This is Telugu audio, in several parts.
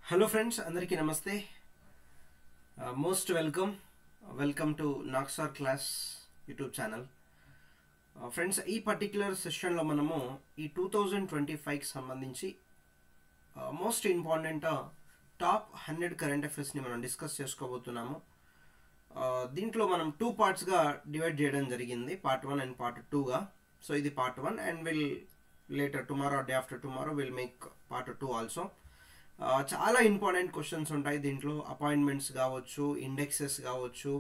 Hello friends, andariki namaste. Most welcome. Welcome to Naksar Class YouTube channel. Friends, ఈ పర్టిక్యులర్ సెషన్లో మనము ఈ 2025కి సంబంధించి మోస్ట్ ఇంపార్టెంట్ టాప్ 100 కరెంట్ అఫైర్స్ని మనం డిస్కస్ చేసుకోబోతున్నాము. దీంట్లో మనం 2 పార్ట్స్గా డివైడ్ చేయడం జరిగింది, పార్ట్ 1 అండ్ పార్ట్ 2గా. సో ఇది part 1 and will later tomorrow day after tomorrow will make part 2 also. చాలా ఇంపార్టెంట్ క్వశ్చన్స్ ఉంటాయి దీంట్లో. అపాయింట్మెంట్స్ కావచ్చు, ఇండెక్సెస్ కావచ్చు,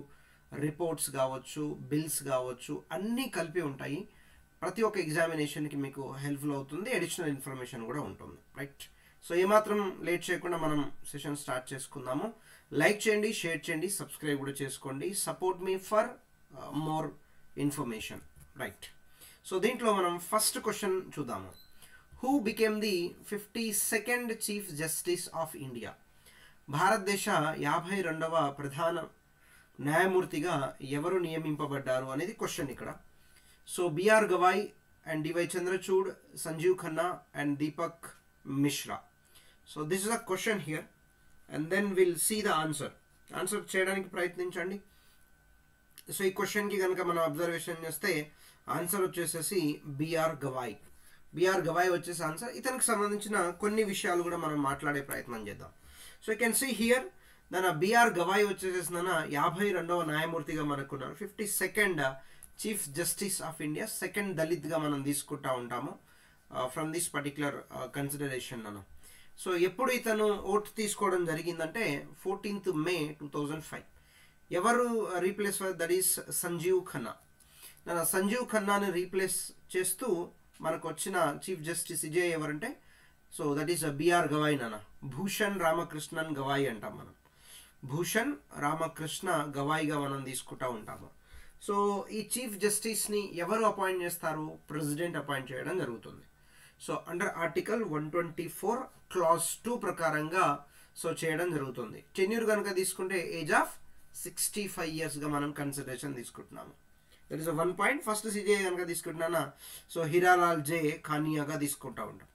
రిపోర్ట్స్ కావచ్చు, బిల్స్ కావచ్చు, అన్నీ కలిపి ఉంటాయి. ప్రతి ఒక్క ఎగ్జామినేషన్కి మీకు హెల్ప్ఫుల్ అవుతుంది, అడిషనల్ ఇన్ఫర్మేషన్ కూడా ఉంటుంది, రైట్? సో ఏమాత్రం లేట్ చేయకుండా మనం సెషన్ స్టార్ట్ చేసుకుందాము. లైక్ చేయండి, షేర్ చేయండి, సబ్స్క్రైబ్ కూడా చేసుకోండి. Support me for more information, right? So దీంట్లో మనం ఫస్ట్ క్వశ్చన్ చూద్దాము. Who became the 52nd Chief Justice of India? భారతదేశ 52వ ప్రధాన న్యాయమూర్తిగా ఎవరు నియమింపబడ్డారు అనేది క్వశ్చన్ ఇక్కడ. So B R Gavai and D Y Chandrachud, Sanjiv Khanna and Deepak Mishra. So this is the question here and then will see the answer. Answer చేయడానికి ప్రయత్నించండి. సో ఈ క్వశ్చన్కి కనుక మనం అబ్జర్వేషన్ చేస్తే ఆన్సర్ వచ్చేసేసి బిఆర్ గవాయ్. బిఆర్ గవాయ్ వచ్చేసి ఆన్సర్. ఇతనికి సంబంధించిన కొన్ని విషయాలు కూడా మనం మాట్లాడే ప్రయత్నం చేద్దాం. So you can see here B R Gavai వచ్చేసేసి 52వ న్యాయమూర్తిగా మనకున్నారు. 52nd Chief Justice of India, second దళిత్గా మనం తీసుకుంటా ఉంటాము from this particular consideration. So ఎప్పుడు ఇతను ఓట్ తీసుకోవడం జరిగిందంటే 14th May 2005. ఎవరు replace, that is Sanjiv Khanna. Sanjiv ఖన్నాని రీప్లేస్ చేస్తూ మనకు వచ్చిన చీఫ్ జస్టిస్ ఇజే ఎవరంటే, so that is B R Gavai. Bhushan Ramakrishnan Gavai అంటాం మనం. భూషణ్ రామకృష్ణ గవాయ్గా మనం తీసుకుంటా ఉంటాము. సో ఈ చీఫ్ జస్టిస్ని ఎవరు అపాయింట్ చేస్తారు? ప్రెసిడెంట్ అపాయింట్ చేయడం జరుగుతుంది. సో అండర్ ఆర్టికల్ 124 Clause 2 ప్రకారంగా సో చేయడం జరుగుతుంది. టెన్యూర్ కనుక తీసుకుంటే ఏజ్ ఆఫ్ 65 yearsగా మనం కన్సిడరేషన్ తీసుకుంటున్నాము. That is 1 point. First CJ కనుక తీసుకుంటున్నా, సో హీరాలాల్ జే ఖానియాగా తీసుకుంటా ఉంటాం.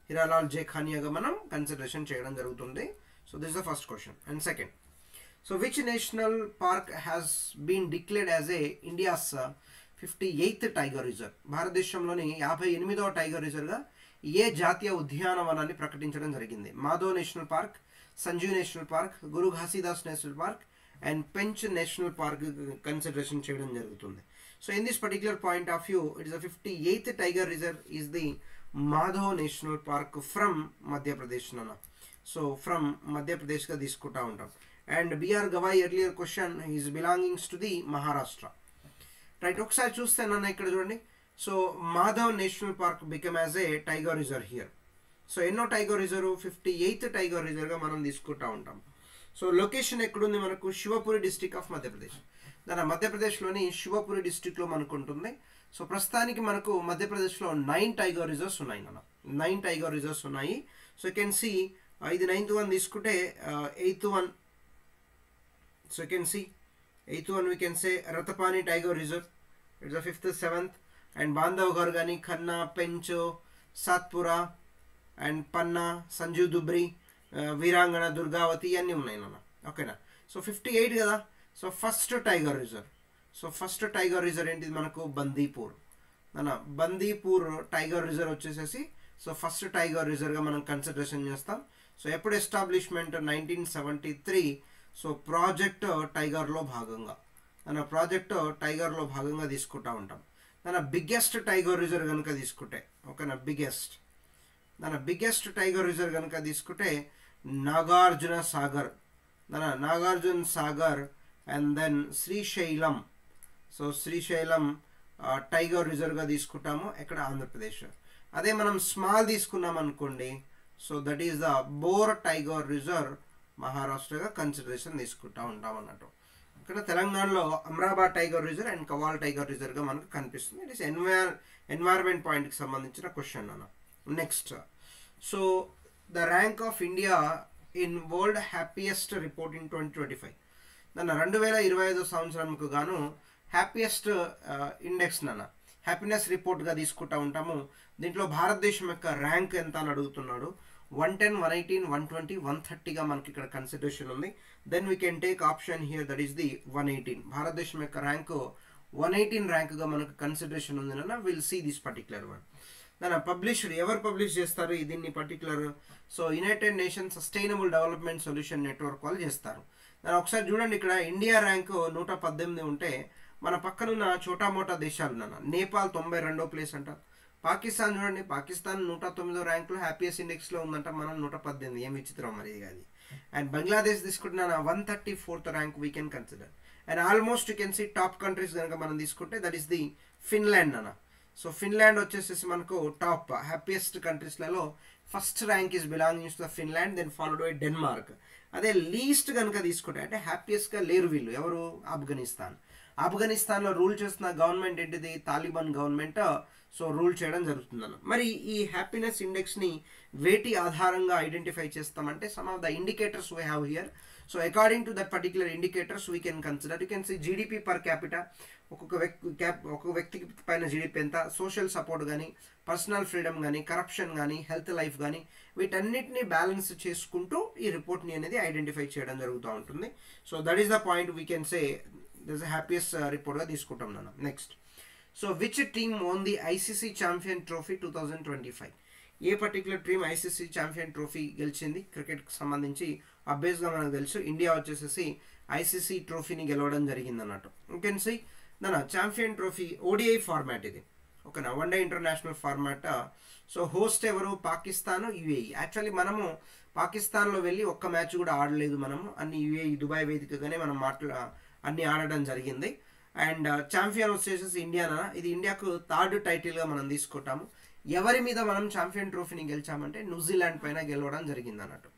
హీరాలాల్ జే ఖానియాగా మనం కన్సిడరేషన్ చేయడం జరుగుతుంది. So this is the first question. And second, so which national park has been declared as a India's 58th tiger reserve? భారతదేశంలోని 58వ టైగర్ రిజర్వ్గా ఏ జాతీయ ఉద్యానవనాన్ని ప్రకటించడం జరిగింది? Madhav national park, Sanjiv national park, Guru Ghasidas national park and Pench national park consideration చేయడం జరుగుతుంది. So in this particular point of view, it is a 58th tiger reserve is the Madhav National Park from Madhya Pradesh. So from Madhya Pradesh ka తీసుకుంటా ఉంటాం. And B R Gavai earlier question is belongings to the Maharashtra. Right, ఒకసారి చూస్తే ఇక్కడ చూడండి. So Madhav national park become as a tiger reserve here. So ఎన్నో టైగర్ రిజర్వ్? 58th టైగర్ రిజర్వ్గా మనం తీసుకుంటా ఉంటాం. సో లొకేషన్ ఎక్కడుంది మనకు? Shivpuri district of Madhya Pradesh. మధ్యప్రదేశ్లోని శివపురి డిస్ట్రిక్ట్లో మనకు ఉంటుంది. సో ప్రస్తుతానికి మనకు మధ్యప్రదేశ్లో 9 టైగర్ రిజర్వ్స్ ఉన్నాయి. 9 టైగర్ రిజర్వ్స్ ఉన్నాయి. సో యూ కెన్ సీ ఇది 9th one తీసుకుంటే 8th one. So you can see 8th one we can say Ratapani tiger reserve. It's the 5th, 7th. And Bandhavgarh కానీ, ఖన్నా, పెంచ్, సాత్పురా అండ్ పన్నా, సంజీవ్ దుబ్రి, వీరాంగణ, దుర్గావతి ఇవన్నీ ఉన్నాయి ఓకేనా. సో 58 కదా. So first tiger reserve. So first tiger reserve ఏంటిది మనకు? బందీపూర్. బందీపూర్ టైగర్ రిజర్వ్ వచ్చేసేసి సో ఫస్ట్ టైగర్ రిజర్వ్గా మనం కన్సిడరేషన్ చేస్తాం. సో ఎప్పుడు ఎస్టాబ్లిష్మెంట్? 1973. సో ప్రాజెక్ట్ టైగర్లో భాగంగా ప్రాజెక్ట్ టైగర్లో భాగంగా తీసుకుంటా ఉంటాం. బిగ్గెస్ట్ టైగర్ రిజర్వ్ కనుక తీసుకుంటే, ఓకేనా, బిగ్గెస్ట్ టైగర్ రిజర్వ్ కనుక తీసుకుంటే Nagarjuna Sagar. Nagarjuna Sagar and then Srisailam. So Srisailam tiger రిజర్వ్గా తీసుకుంటాము ఎక్కడ? ఆంధ్రప్రదేశ్. అదే మనం స్మాల్ తీసుకున్నాం అనుకోండి, so that is the Bor tiger reserve, మహారాష్ట్రగా కన్సిడరేషన్ తీసుకుంటా ఉంటాం అన్నట్టు. ఇక్కడ తెలంగాణలో Amrabad tiger reserve and Kawal tiger రిజర్వ్గా మనకు కనిపిస్తుంది. ఇట్ ఈస్ ఎన్వైర్మెంట్ పాయింట్కి సంబంధించిన question next, so the rank of India in world happiest report in 2025. 2025 సంవత్సరంకు గాను హ్యాపీయెస్ట్ ఇండెక్స్ హ్యాపీనెస్ రిపోర్ట్గా తీసుకుంటా ఉంటాము. దీంట్లో భారతదేశం యొక్క ర్యాంక్ ఎంత అని అడుగుతున్నాడు. 110, 118, 120, 130గా మనకి ఇక్కడ కన్సిడరేషన్ ఉంది. Then we can take option here, that is the 118. భారతదేశం యొక్క ర్యాంకు 118 ర్యాంకుగా మనకు కన్సిడరేషన్ ఉంది నాన్న. Will see this particular one. దాని పబ్లిష్డ్ ఎవరు పబ్లిష్ చేస్తారు దీన్ని particular? So united nation sustainable development solution network వాళ్ళు చేస్తారు. దాని ఒకసారి చూడండి, ఇక్కడ ఇండియా ర్యాంకు 118 ఉంటే మన పక్కనున్న చోటా మోటా దేశాలు నాన్న. నేపాల్ 92వ ప్లేస్ అంట. పాకిస్తాన్ చూడండి, పాకిస్తాన్ 109వ ర్యాంకులో హ్యాపీయెస్ట్ ఇండెక్స్లో ఉందంట, మనం 118. ఏం విచిత్రం మరి ఇది అది. అండ్ బంగ్లాదేశ్ తీసుకుంటున్నా 134th rank we can consider. And almost you can see top countries కనుక మనం తీసుకుంటే దట్ ఈస్ ది ఫిన్లాండ్ అన్న. సో ఫిన్లాండ్ వచ్చేసేసి మనకు టాప్ హ్యాపీయెస్ట్ కంట్రీస్లలో first rank is belongings to the Finland, then followed by Denmark. అదే లీస్ట్ కనుక తీసుకుంటే అంటే హ్యాపీయెస్ట్గా లేరు వీళ్ళు, ఎవరు? ఆఫ్ఘనిస్తాన్. ఆఫ్ఘనిస్తాన్లో రూల్ చేస్తున్న గవర్నమెంట్ ఏంటిది? Taliban government. సో రూల్ చేయడం జరుగుతుందన్న. మరి ఈ హ్యాపీనెస్ ఇండెక్స్ని వేటి ఆధారంగా ఐడెంటిఫై చేస్తామంటే some of the indicators we have here. So according to that particular indicators we can consider. You can see GDP per capita, ఒక్కొక్క వ్యక్తికి పైన జీడిపి ఎంత, సోషల్ సపోర్ట్ కానీ, పర్సనల్ ఫ్రీడమ్ కానీ, కరప్షన్ కానీ, హెల్త్ లైఫ్ కానీ, వీటన్నిటిని బ్యాలెన్స్ చేసుకుంటూ ఈ రిపోర్ట్ని అనేది ఐడెంటిఫై చేయడం జరుగుతూ ఉంటుంది. So that is the point we can say this happiest రిపోర్ట్గా తీసుకుంటాం నాన్న. Next, so which team own the ICC champion trophy 2025? ఏ particular team ICC champion trophy గెలిచింది క్రికెట్కి సంబంధించి? అబ్వియస్గా మనకు తెలుసు ఇండియా వచ్చేసేసి ఐసీసీ ట్రోఫీని గెలవడం జరిగింది అన్నట్టు. యూ కెన్ సీ దాని ఛాంపియన్ ట్రోఫీ ఓడిఐ ఫార్మాట్ ఇది, ఓకేనా, one day international format. So host ఎవరు? పాకిస్తాన్, యుఏఈ. యాక్చువల్లీ మనము పాకిస్తాన్లో వెళ్ళి ఒక్క మ్యాచ్ కూడా ఆడలేదు మనము, అన్ని యుఏఈ దుబాయ్ వేదికగానే మనం అన్ని ఆడడం జరిగింది. అండ్ ఛాంపియన్ వచ్చేసేసి ఇండియానా. ఇది ఇండియాకు థర్డ్ టైటిల్గా మనం తీసుకుంటాము. ఎవరి మీద మనం ఛాంపియన్ ట్రోఫీని గెలిచామంటే న్యూజిలాండ్ పైన గెలవడం జరిగింది అన్నట్టు.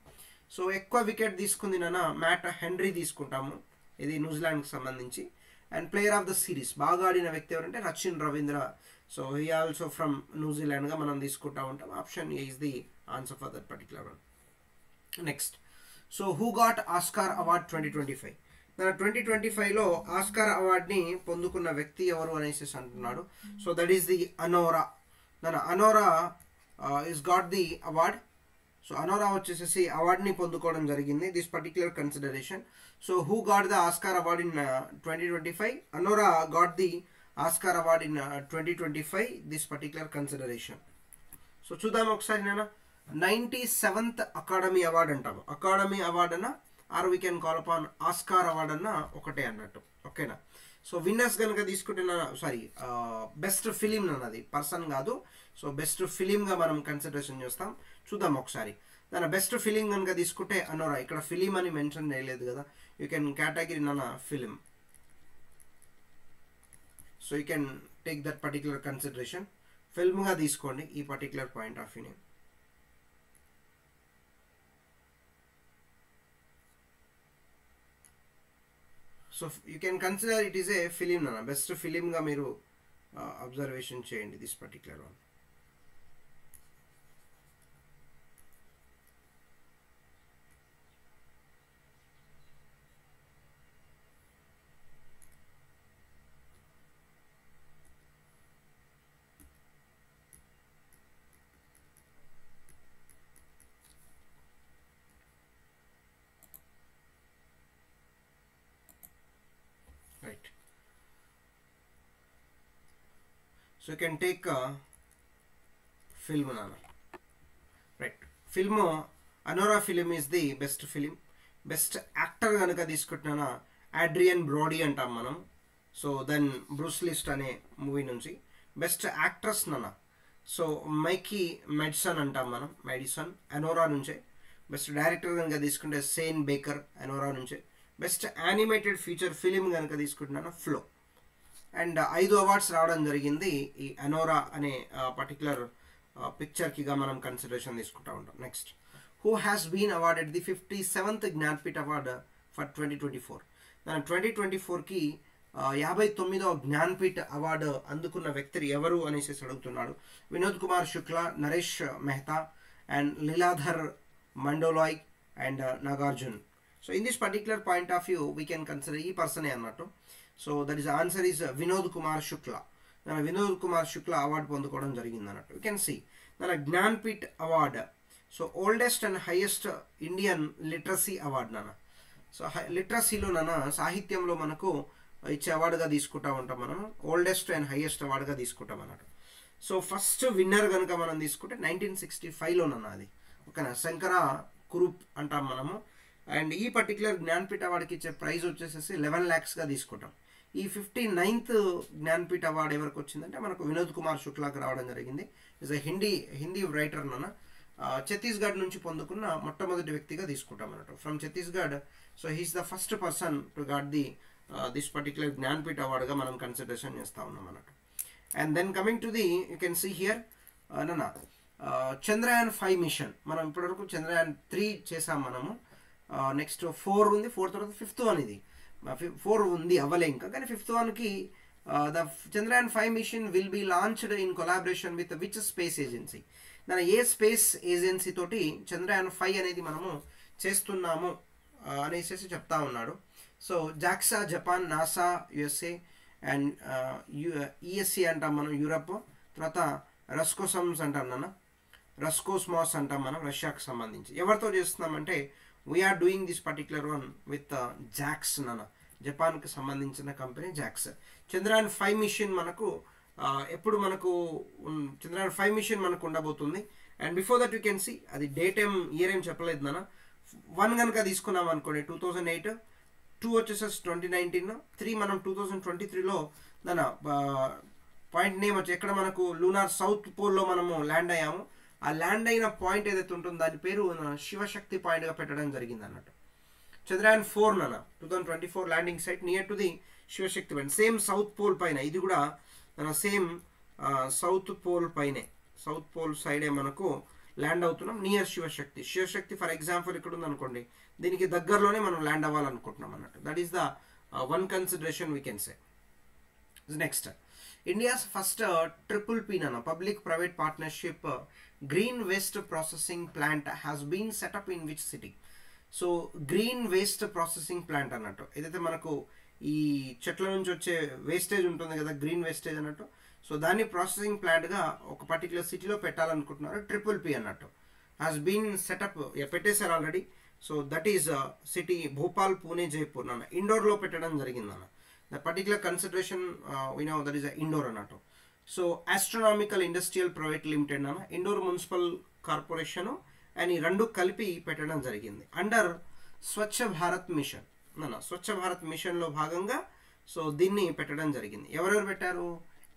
సో ఎక్కువ వికెట్ తీసుకుంది నాన్న మ్యాట్ హెన్రీ తీసుకుంటాము, ఇది న్యూజిలాండ్కి సంబంధించి. And player of the series బాగా ఆడిన వ్యక్తి ఎవరంటే Rachin Ravindra. So he also from న్యూజిలాండ్గా మనం తీసుకుంటా ఉంటాం. Option A is the answer for that particular one. Next, so who got Oscar award 2025? 2025లో ఆస్కార్ అవార్డ్ని పొందుకున్న వ్యక్తి ఎవరు అనేసి అంటున్నాడు. So that is the Anora. Anora is got the award. So Anora వచ్చేసేసి అవార్డ్ని పొందుకోవడం జరిగింది, this particular consideration. So who got the Oscar award in 2025? Anora got the Oscar award in 2025, this particular consideration. So చూద్దాం ఒకసారి నాన్న. 97th అకాడమీ అవార్డ్ అంటాము. అకాడమీ అవార్డ్ అన్న or we can call upon Oscar award అన్న ఒకటే అన్నట్టు, ఓకేనా. సో విన్నర్స్ కనుక తీసుకుంటే బెస్ట్ ఫిలిం అన్నది పర్సన్ కాదు. సో బెస్ట్ ఫిలింగా మనం కన్సిడరేషన్ చేస్తాం. చూద్దాం ఒకసారి. దాని బెస్ట్ ఫిలిం కనుక తీసుకుంటే అనోరా, ఇక్కడ ఫిలిం అని మెన్షన్ చేయలేదు కదా, యూ కెన్ కేటగిరీ నాన్న film. So you can take that particular consideration. ఫిల్మ్గా తీసుకోండి ఈ పర్టికులర్ పాయింట్ ఆఫ్ వ్యూని. So you can consider it is a film నాన్న, బెస్ట్ ఫిలింగా మీరు అబ్జర్వేషన్ చేయండి this particular one. Right. So you can take film nana. Right. Film Anora film is the best film. Best actor ganaka తీసుకుంటున్నా Adrian Brody అంటాం మనం. సో దెన్ బ్రూస్ లిస్ట్ అనే మూవీ నుంచి. బెస్ట్ యాక్ట్రెస్ నన్న, సో మైకీ మెడిసన్ అంటాం మనం, మెడిసన్ అనోరా నుంచే. బెస్ట్ డైరెక్టర్ కనుక తీసుకుంటే సేన్ బేకర్ అనోరా నుంచే. బెస్ట్ యానిమేటెడ్ ఫీచర్ ఫిలిం కనుక తీసుకుంటున్నాను ఫ్లో. అండ్ 5 అవార్డ్స్ రావడం జరిగింది ఈ అనోరా అనే పర్టికులర్ పిక్చర్కిగా మనం కన్సిడరేషన్ తీసుకుంటూ ఉంటాం. Next, who has been awarded the 57th Jnanpith award for 2024? 2024కి 59వ జ్ఞాన్పీఠ్ అవార్డు అందుకున్న వ్యక్తి ఎవరు అనేసి అడుగుతున్నాడు. Vinod Kumar Shukla, Naresh Mehta and Leeladhar Mandloi and Nagarjun. So in this particular point of view, we can consider ఈ పర్సనే అన్నట్టు. So that is answer is Vinod Kumar Shukla. Vinod Kumar Shukla award పొందుకోవడం జరిగింది అన్నట్టు. You can see Jnanpith award. So oldest and highest Indian literacy award నాన్న. సో లిటరసీలో నాన్న సాహిత్యంలో మనకు ఇచ్చే అవార్డుగా తీసుకుంటా ఉంటాం మనము, ఓల్డెస్ట్ అండ్ హైయెస్ట్ అవార్డుగా తీసుకుంటాం అన్నట్టు. సో ఫస్ట్ విన్నర్ కనుక మనం తీసుకుంటే 1965లోనన్న అది, ఓకేనా, శంకర కురూప్ అంటాం మనము. అండ్ ఈ పర్టికులర్ జ్ఞాన్పీఠ అవార్డుకి ఇచ్చే ప్రైజ్ వచ్చేసేసి 11 lakhsగా తీసుకుంటాం. ఈ 59th జ్ఞాన్పీఠ అవార్డు ఎవరికి వచ్చిందంటే మనకు వినోద్ కుమార్ శుక్లాకి రావడం జరిగింది. ఈజ్ అ హిందీ రైటర్ నాన్న. ఛత్తీస్గఢ్ నుంచి పొందుకున్న మొట్టమొదటి వ్యక్తిగా తీసుకుంటాం అన్నట్టు, from Chhattisgarh. So he's the first person to got the this particular Jnanpith అవార్డుగా మనం కన్సిడరేషన్ చేస్తూ ఉన్నాం అన్నట్టు. And then coming to the you can see here నాన్న, చంద్రయాన్ 5 మిషన్. మనం ఇప్పటివరకు చంద్రయాన్ 3 చేసాం మనము. నెక్స్ట్ 4 ఉంది, 4 తర్వాత 5th వన్. ఇది 4 ఉంది అవ్వలే ఇంకా, కానీ 5th వన్కి the Chandrayaan 5 mission will be launched in collaboration with which space agency. దాని ఏ స్పేస్ ఏజెన్సీ తోటి చంద్రయాన్ 5 అనేది మనము చేస్తున్నాము అనేసి చెప్తా ఉన్నాడు. So JAXA Japan, NASA USA, and ESC అంటాం మనం యూరప్, తర్వాత రస్కోసమ్స్ అంటాం నాన్న, రస్కోస్మాస్ అంటాం మనం రష్యాకి సంబంధించి. ఎవరితో చేస్తున్నామంటే we are doing this particular one with JAXA నాన్న, జపాన్కి సంబంధించిన కంపెనీ జాక్స్. చంద్రయాన్ 5 మిషన్ మనకు ఎప్పుడు మనకు చంద్రయాన్ 5 మిషన్ మనకు ఉండబోతుంది. And before that you can see అది డేట్ ఇయర్ ఏం చెప్పలేదు నాన్న. 1 కనుక తీసుకున్నాం అనుకోండి 2008, 2 వచ్చేసేసి 2019, 3 మనం 2023లో దాని పాయింట్ నేమ్ వచ్చి ఎక్కడ మనకు లూనార్ సౌత్ పోల్లో మనము ల్యాండ్ అయ్యాము. ఆ ల్యాండ్ అయిన పాయింట్ ఏదైతే ఉంటుందో దాని పేరు శివశక్తి పాయింట్గా పెట్టడం జరిగింది అన్నట్టు. చంద్రయాన్ 4 నాన్న 2024 landing site near to the Shivashakti point, same south pole పైన. ఇది కూడా సేమ్ సౌత్ పోల్ పైనే, సౌత్ పోల్ సైడే మనకు ల్యాండ్ అవుతున్నాం near Shivashakti. Shivashakti for example ఇక్కడ ఉంది అనుకోండి, దీనికి దగ్గరలోనే మనం ల్యాండ్ అవ్వాలనుకుంటున్నాం అన్నట్టు. That is the one consideration we can say. Next, India's first triple P నాన్న, public private partnership green waste processing plant has been set up in which city. So green waste processing plant అన్నట్టు, ఏదైతే మనకు ఈ చెట్ల నుంచి వచ్చే వేస్టేజ్ ఉంటుంది కదా, గ్రీన్ వేస్టేజ్ అన్నట్టు. సో దాన్ని ప్రాసెసింగ్ ప్లాంట్గా ఒక పర్టికులర్ సిటీలో పెట్టాలనుకుంటున్నారు. ట్రిపుల్ పీ అన్నట్టు హ్యాస్ బీన్ సెటప్, పెట్టేశారు already. So that is city Bhopal, Pune, Jaipur నాన్న. ఇండోర్లో పెట్టడం జరిగింది అన్న. The particular consideration we know that is Indore అన్నట్టు. So astronomical industrial private limited నాన్న, ఇండోర్ మున్సిపల్ కార్పొరేషను అండ్ ఈ రెండు కలిపి పెట్టడం జరిగింది అండర్ స్వచ్ఛ భారత్ మిషన్ నాన్న. స్వచ్ఛ భారత్ మిషన్లో భాగంగా సో దీన్ని పెట్టడం జరిగింది. ఎవరెవరు పెట్టారు?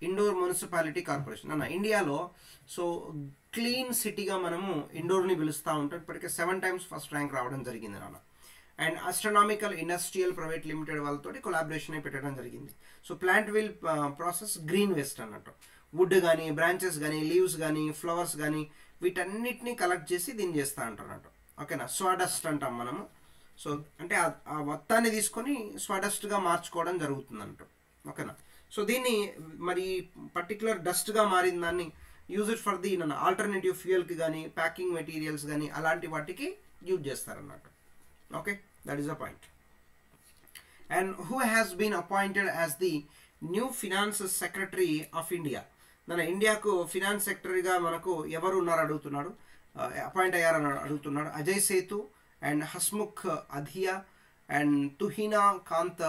ఇండోర్ మున్సిపాలిటీ కార్పొరేషన్ అన్న. ఇండియాలో సో క్లీన్ సిటీగా మనము ఇండోర్ని పిలుస్తూ ఉంటాం. ఇప్పటికే 7 times ఫస్ట్ ర్యాంక్ రావడం జరిగింది నాన్న. And astronomical industrial private limited వాళ్ళతోటి కొలాబరేషన్ పెట్టడం జరిగింది. So plant will process green waste అన్నట్టు, వుడ్ కానీ, బ్రాంచెస్ కానీ, లీవ్స్ కానీ, ఫ్లవర్స్ కానీ వీటన్నిటిని కలెక్ట్ చేసి దీన్ని చేస్తూ ఉంటారు అన్నట్టు. ఓకేనా, స్వాడస్ట్ అంటాం మనము. సో అంటే ఆ మొత్తాన్ని తీసుకొని స్వాడస్ట్గా మార్చుకోవడం జరుగుతుంది అన్నట్టు. ఓకేనా, సో దీన్ని మరి పర్టికులర్ డస్ట్గా మారిన దాన్ని use it for the alternative ఫ్యూయల్కి కానీ, ప్యాకింగ్ మెటీరియల్స్ కానీ అలాంటి వాటికి యూజ్ చేస్తారన్నట్టు. Okay, that is the point. And who has been appointed as the new finance secretary of India. మన ఇండియాకు ఫినాన్స్ సెక్రటరీగా మనకు ఎవరు ఉన్నారు అడుగుతున్నాడు, అపాయింట్ అయ్యారని అడుగుతున్నాడు. అజయ్ సేతు అండ్ హస్ముఖ్ అధియా అండ్ తుహినా కాంత్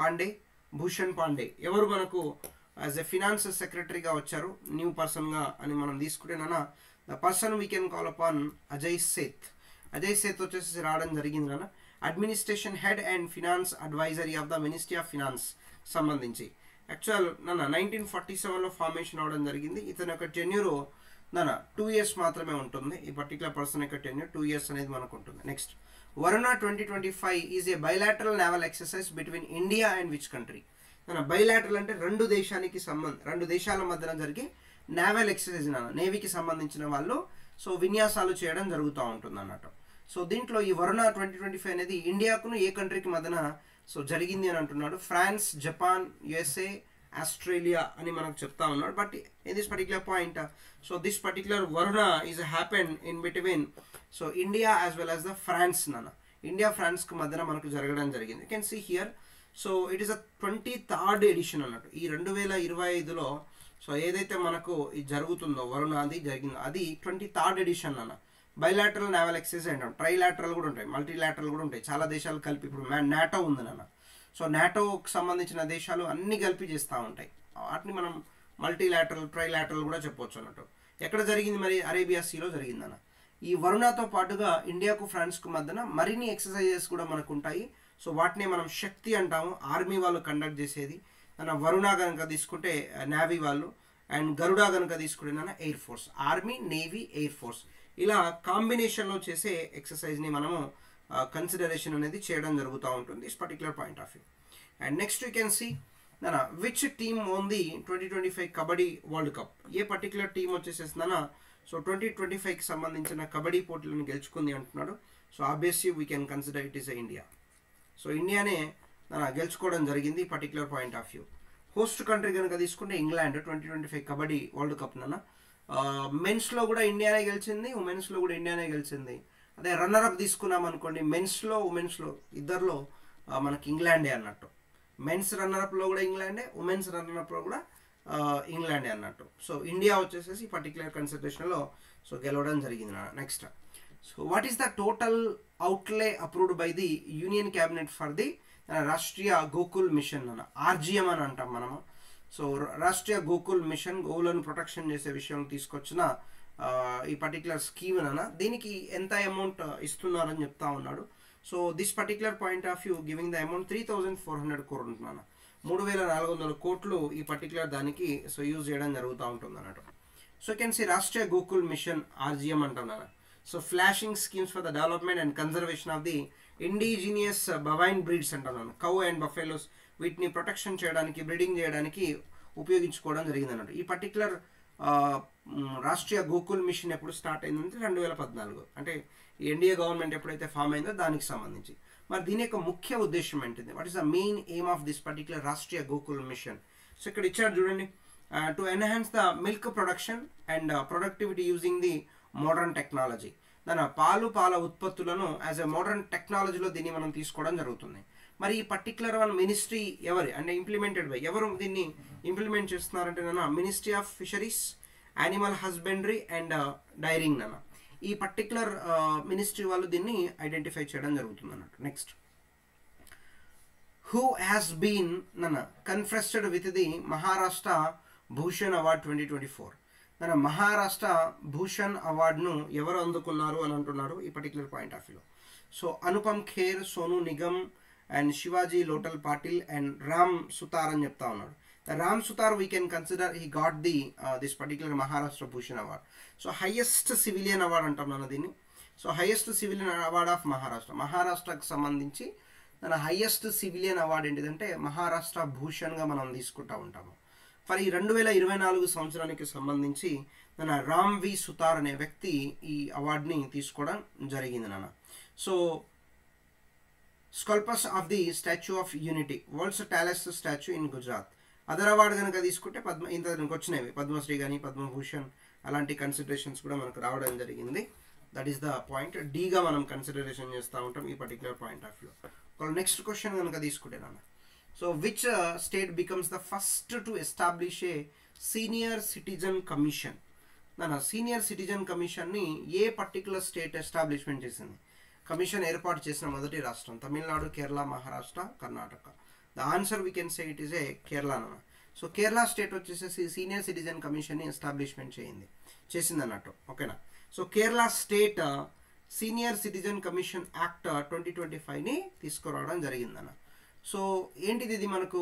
పాండే, భూషణ్ పాండే ఎవరు మనకు యాజ్ ఎ ఫినాన్స్ సెక్రటరీగా వచ్చారు న్యూ పర్సన్గా అని మనం తీసుకుంటేనా, the person we can call upon Ajay Seth. Ajay Seth వచ్చేసి రావడం జరిగింది నాన్న. Administration head and finance advisory of the ministry of finance సంబంధించి. యాక్చువల్ నాన్న 1947లో ఫార్మేషన్ అవడం జరిగింది. ఇతని యొక్క టెన్యూర్ నాన్న 2 years మాత్రమే ఉంటుంది. ఈ పర్టికులర్ పర్సన్ యొక్క టెన్యూర్ 2 years అనేది మనకు ఉంటుంది. Next, Varuna 2025 is a bilateral naval exercise between India and which country. నాన్న బైలాటరల్ అంటే రెండు దేశాల మధ్యన జరిగే నేవల్ ఎక్సర్సైజ్ నాన్న, నేవీకి సంబంధించిన వాళ్ళు సో విన్యాసాలు చేయడం జరుగుతూ ఉంటుంది అన్నట్టు. సో దీంట్లో ఈ వరుణ 2025 అనేది ఇండియాకును ఏ కంట్రీకి మధ్యన సో జరిగింది అని అంటున్నాడు. ఫ్రాన్స్, జపాన్, యుఎస్ఏ, ఆస్ట్రేలియా అని మనకు చెప్తా ఉన్నాడు. But in this particular point so this particular Varuna is happen in between so India as well as the France నాన్న. ఇండియా ఫ్రాన్స్కి మధ్యన మనకు జరగడం జరిగింది. You can see here. So it is a 23rd edition అన్నట్టు. ఈ 2025లో సో ఏదైతే మనకు ఇది జరుగుతుందో వరుణ అది జరిగిందో అది 23rd ఎడిషన్ అన్న. బైలాటరల్ నావల్ ఎక్సర్సైజ్ అంటాం, ట్రైలాటరల్ కూడా ఉంటాయి, మల్టీలాటరల్ కూడా ఉంటాయి, చాలా దేశాలు కలిపి. ఇప్పుడు నాటో ఉంది నాన్న, సో నాటోకి సంబంధించిన దేశాలు అన్ని కలిపి చేస్తూ ఉంటాయి, వాటిని మనం మల్టీలాటరల్ ట్రైలాటరల్ కూడా చెప్పవచ్చు అన్నట్టు. ఎక్కడ జరిగింది మరి? అరేబియా సీలో జరిగిందన్న. ఈ వరుణాతో పాటుగా ఇండియాకు ఫ్రాన్స్కు మధ్యన మరిన్ని ఎక్సర్సైజెస్ కూడా మనకు ఉంటాయి. సో వాటిని మనం శక్తి అంటాము, ఆర్మీ వాళ్ళు కండక్ట్ చేసేది. మన వరుణ కనుక తీసుకుంటే నేవీ వాళ్ళు, అండ్ గరుడా కనుక తీసుకుంటే నాన్న air force, army navy air force, ఇలా కాంబినేషన్లో చేసే ఎక్సర్సైజ్ని మనము కన్సిడరేషన్ అనేది చేయడం జరుగుతూ ఉంటుంది, this particular point of view. And next you can see నాన్న which team own the 2025 kabaddi world cup. ఏ పర్టికులర్ టీమ్ వచ్చేసేసిందన్న, సో 2025కి సంబంధించిన కబడ్డీ పోటీలను గెలుచుకుంది అంటున్నాడు. So obviously we can consider it is India. So ఇండియానే గెలుచుకోవడం జరిగింది particular point of view. Host country కనుక తీసుకుంటే ఇంగ్లాండ్ 2025 కబడ్డీ వరల్డ్ కప్ నాన్న మెన్స్లో కూడా ఇండియానే గెలిచింది, ఉమెన్స్లో కూడా ఇండియానే గెలిచింది. అదే రన్నరప్ తీసుకున్నాం అనుకోండి, మెన్స్లో ఉమెన్స్లో ఇద్దరిలో మనకి ఇంగ్లాండే అన్నట్టు. మెన్స్ రన్నరప్లో కూడా ఇంగ్లాండే, ఉమెన్స్ రన్నరప్లో కూడా ఇంగ్లాండే అన్నట్టు. సో ఇండియా వచ్చేసేసి పర్టికులర్ కన్సిడరేషన్లో సో గెలవడం జరిగింది నాన్న. Next, so what is the total outlay approved by the union cabinet for the Rashtriya Gokul mission అన్న, ఆర్జిఎం అని అంటాం మనము. సో రాష్ట్రీయ గోకుల్ మిషన్, గోవులను ప్రొటెక్షన్ చేసే విషయం తీసుకొచ్చిన ఈ పర్టికులర్ స్కీమ్ అన్న, దీనికి ఎంత అమౌంట్ ఇస్తున్నారని చెప్తా ఉన్నాడు. So this particular point of view giving the amount 3,400 crore ఉంటున్నాను, 3,400 కోట్లు ఈ పర్టికులర్ దానికి సో యూజ్ చేయడం జరుగుతూ ఉంటుంది అన్నట్టు. So can see Rashtriya Gokul mission RGM అంటున్నాను. So flashing schemes for the development and conservation of the indigenous bovine breeds అంటున్నాను, కౌ అండ్ బఫెలోస్, వీటిని ప్రొటెక్షన్ చేయడానికి, బ్రీడింగ్ చేయడానికి ఉపయోగించుకోవడం జరిగింది అన్నట్టు. ఈ పర్టికులర్ రాష్ట్రీయ గోకుల్ మిషన్ ఎప్పుడు స్టార్ట్ అయిందంటే 2014, అంటే ఈ ఎన్డీఏ గవర్నమెంట్ ఎప్పుడైతే ఫామ్ అయిందో దానికి సంబంధించి. మరి దీని యొక్క ముఖ్య ఉద్దేశం ఏంటిది? What is the main aim of this particular Rashtriya Gokul mission? So ఇక్కడ ఇచ్చారు చూడండి, to enhance the milk production and productivity using the modern technology. దాని పాల ఉత్పత్తులను యాజ్ ఎ మోడర్న్ టెక్నాలజీలో దీన్ని మనం తీసుకోవడం జరుగుతుంది. మరి ఈ పర్టికులర్ వన్ మినిస్ట్రీ ఎవరి అంటే ఇంప్లిమెంటెడ్ బై, ఎవరు దీన్ని ఇంప్లిమెంట్ చేస్తున్నారంటే నాన్న ministry of fisheries, animal husbandry and daring నాన్న. ఈ పర్టికులర్ మినిస్ట్రీ వాళ్ళు దీన్ని ఐడెంటిఫై చేయడం జరుగుతుంది అన్నట్టు. నెక్స్ట్, హూ హ్యాస్ బీన్ నాన్న conferred with the Maharashtra Bhushan award 2024. మన మహారాష్ట్ర భూషణ్ అవార్డును ఎవరు అందుకున్నారు అని అంటున్నారు ఈ పర్టికులర్ పాయింట్ ఆఫ్ వ్యూలో. So Anupam Kher, Sonu Nigam and Shivaji Lotal Patil and Ram Sutar అని చెప్తా ఉన్నాడు. Ram Sutar we can consider he got the this particular Maharashtra Bhushan award. So highest civilian award అంటాం నాన్న దీన్ని. So highest civilian award of Maharashtra, మహారాష్ట్రకు సంబంధించి మన హైయెస్ట్ సివిలియన్ అవార్డు ఏంటిదంటే మహారాష్ట్ర భూషణ్గా మనం తీసుకుంటూ ఉంటాము. మరి ఈ 2024 సంవత్సరానికి సంబంధించి మన రామ్ వి సుతార్ అనే వ్యక్తి ఈ అవార్డుని తీసుకోవడం జరిగింది నాన్న. So sculptors of the statue of unity, world's tallest statue in Gujarat. Other award కనుక తీసుకుంటే ఇంత వచ్చినవి పద్మశ్రీ కానీ పద్మభూషణ్ అలాంటి కన్సిడరేషన్స్ కూడా మనకు రావడం జరిగింది. That is the point. డీగా మనం కన్సిడరేషన్ చేస్తూ ఉంటాం ఈ particular point of view. Next question కనుక తీసుకుంటే నాన్న, so which state becomes the first to establish a senior citizen commission? నాన్న సీనియర్ సిటిజన్ కమిషన్ని ఏ పర్టికులర్ స్టేట్ ఎస్టాబ్లిష్మెంట్ చేసింది? కమిషన్ ఏర్పాటు చేసిన మొదటి రాష్ట్రం Tamil Nadu, Kerala, Maharashtra, Karnataka. The answer we can say it is A Kerala నాన్న. సో కేరళ స్టేట్ వచ్చేసేసి సీనియర్ సిటిజన్ కమిషన్ని ఎస్టాబ్లిష్మెంట్ చేసింది అన్నట్టు, ఓకేనా. So Kerala state senior citizen commission act 2025ని తీసుకురావడం జరిగిందన్న. సో ఏంటిది ఇది మనకు?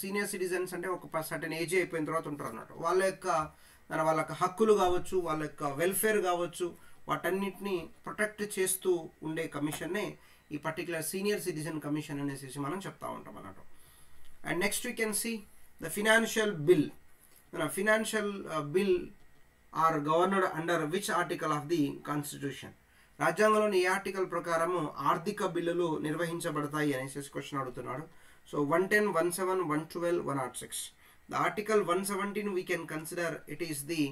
సీనియర్ సిటిజన్స్ అంటే ఒక సర్టెన్ ఏజ్ అయిపోయిన తర్వాత ఉంటారు అన్నట్టు. వాళ్ళ యొక్క హక్కులు కావచ్చు, వాళ్ళ యొక్క వెల్ఫేర్ కావచ్చు, వాటన్నిటిని ప్రొటెక్ట్ చేస్తూ ఉండే కమిషన్నే ఈ పర్టికులర్ సీనియర్ సిటిజన్ కమిషన్ అనేసి మనం చెప్తా ఉంటాం అన్నట్టు. And next we can see the financial bill. Financial bill are governed under which article of the constitution? రాజ్యాంగంలోని ఏ ఆర్టికల్ ప్రకారము ఆర్థిక బిల్లులు నిర్వహించబడతాయి అనేసి క్వశ్చన్ అడుగుతున్నాడు. So 110, 107, 112, 106. The article 117 we can consider it is the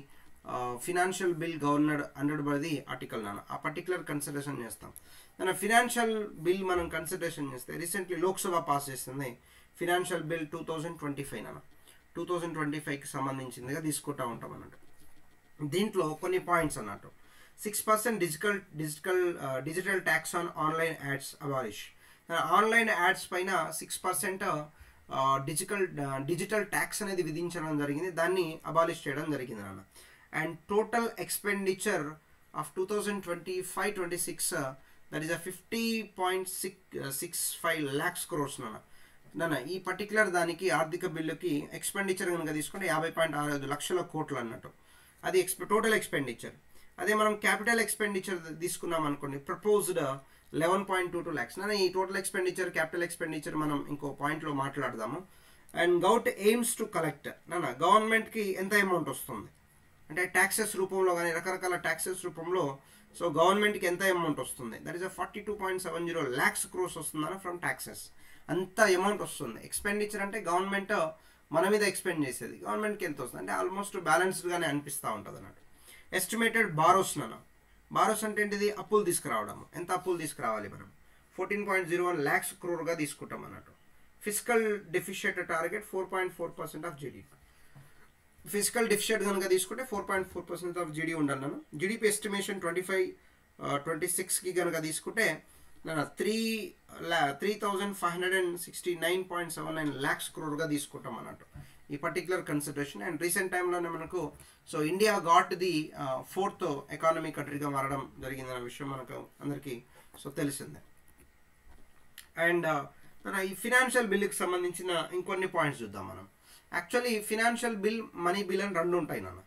financial bill governed under by the article నాన్న. ఆ పర్టికులర్ కన్సిడరేషన్ చేస్తాం. మన ఫినాన్షియల్ బిల్ మనం కన్సిడరేషన్ చేస్తే రీసెంట్లీ లోక్సభ పాస్ చేస్తుంది ఫినాన్షియల్ బిల్ 2025 నాన్న. 2025కి సంబంధించిందిగా తీసుకుంటూ ఉంటాం అన్నట్టు. దీంట్లో కొన్ని పాయింట్స్ అన్నట్టు. 6% digital tax on online ads abolish. Online ads పైన 6% డిజిటల్ ట్యాక్స్ అనేది విధించడం జరిగింది, దాన్ని అబాలిష్ చేయడం జరిగింది నాన్న. And total expenditure of 2025-26 that is 50.65 lakhs crores నాన్న. ఈ పర్టికులర్ దానికి ఆర్థిక బిల్లుకి ఎక్స్పెండిచర్ కనుక తీసుకుంటే 50.65 లక్షల కోట్లు అన్నట్టు, అది టోటల్ ఎక్స్పెండిచర్. అదే మనం క్యాపిటల్ ఎక్స్పెండిచర్ తీసుకున్నాం అనుకోండి, ప్రపోజ్డ్ 11.22 lakhs. ఈ టోటల్ ఎక్స్పెండిచర్ క్యాపిటల్ ఎక్స్పెండిచర్ మనం ఇంకో పాయింట్లో మాట్లాడదాము. And government AIIMS to collect గవర్నమెంట్కి ఎంత అమౌంట్ వస్తుంది అంటే ట్యాక్సెస్ రూపంలో కానీ రకరకాల ట్యాక్సెస్ రూపంలో, సో గవర్నమెంట్కి ఎంత అమౌంట్ వస్తుంది, దట్ ఈస్ 42.70 lakhs crores వస్తుందన్న ఫ్రమ్ ట్యాక్సెస్. అంత అమౌంట్ వస్తుంది. ఎక్స్పెండిచర్ అంటే గవర్నమెంట్ మన మీద ఎక్స్పెండ్ చేసేది, గవర్నమెంట్కి ఎంత వస్తుంది అంటే ఆల్మోస్ట్ బ్యాలెన్స్డ్గానే అనిపిస్తూ ఉంటుంది అన్నట్టు. ఎస్టిమేటెడ్ బారోస్ బారోస్ అంటే ఏంటిది, అప్పులు తీసుకురావడం. ఎంత అప్పులు తీసుకురావాలి మనం, 14.01 lakhs crore తీసుకుంటాం అన్నట్టు. Physical deficit target 4.4% of GDP. Physical deficit కనుక తీసుకుంటే 4.4% ఆఫ్ జీడీ ఉండాలి నన్ను. జీడీపీ ఎస్టిమేషన్ 25-26కి కనుక తీసుకుంటే 3,569.79 lakhs crore తీసుకుంటాం అన్నట్టు ఈ పర్టికులర్ కన్సిడరేషన్. అండ్ రీసెంట్ టైంలోనే మనకు so India got the 4th economy కంట్రీగా మారడం జరిగిందన్న విషయం మనకు అందరికీ సో తెలిసిందే. అండ్ ఈ ఫినాన్షియల్ బిల్కి సంబంధించిన ఇంకొన్ని పాయింట్స్ చూద్దాం మనం. Actually financial bill, money bill అని రెండు ఉంటాయి నాన్న.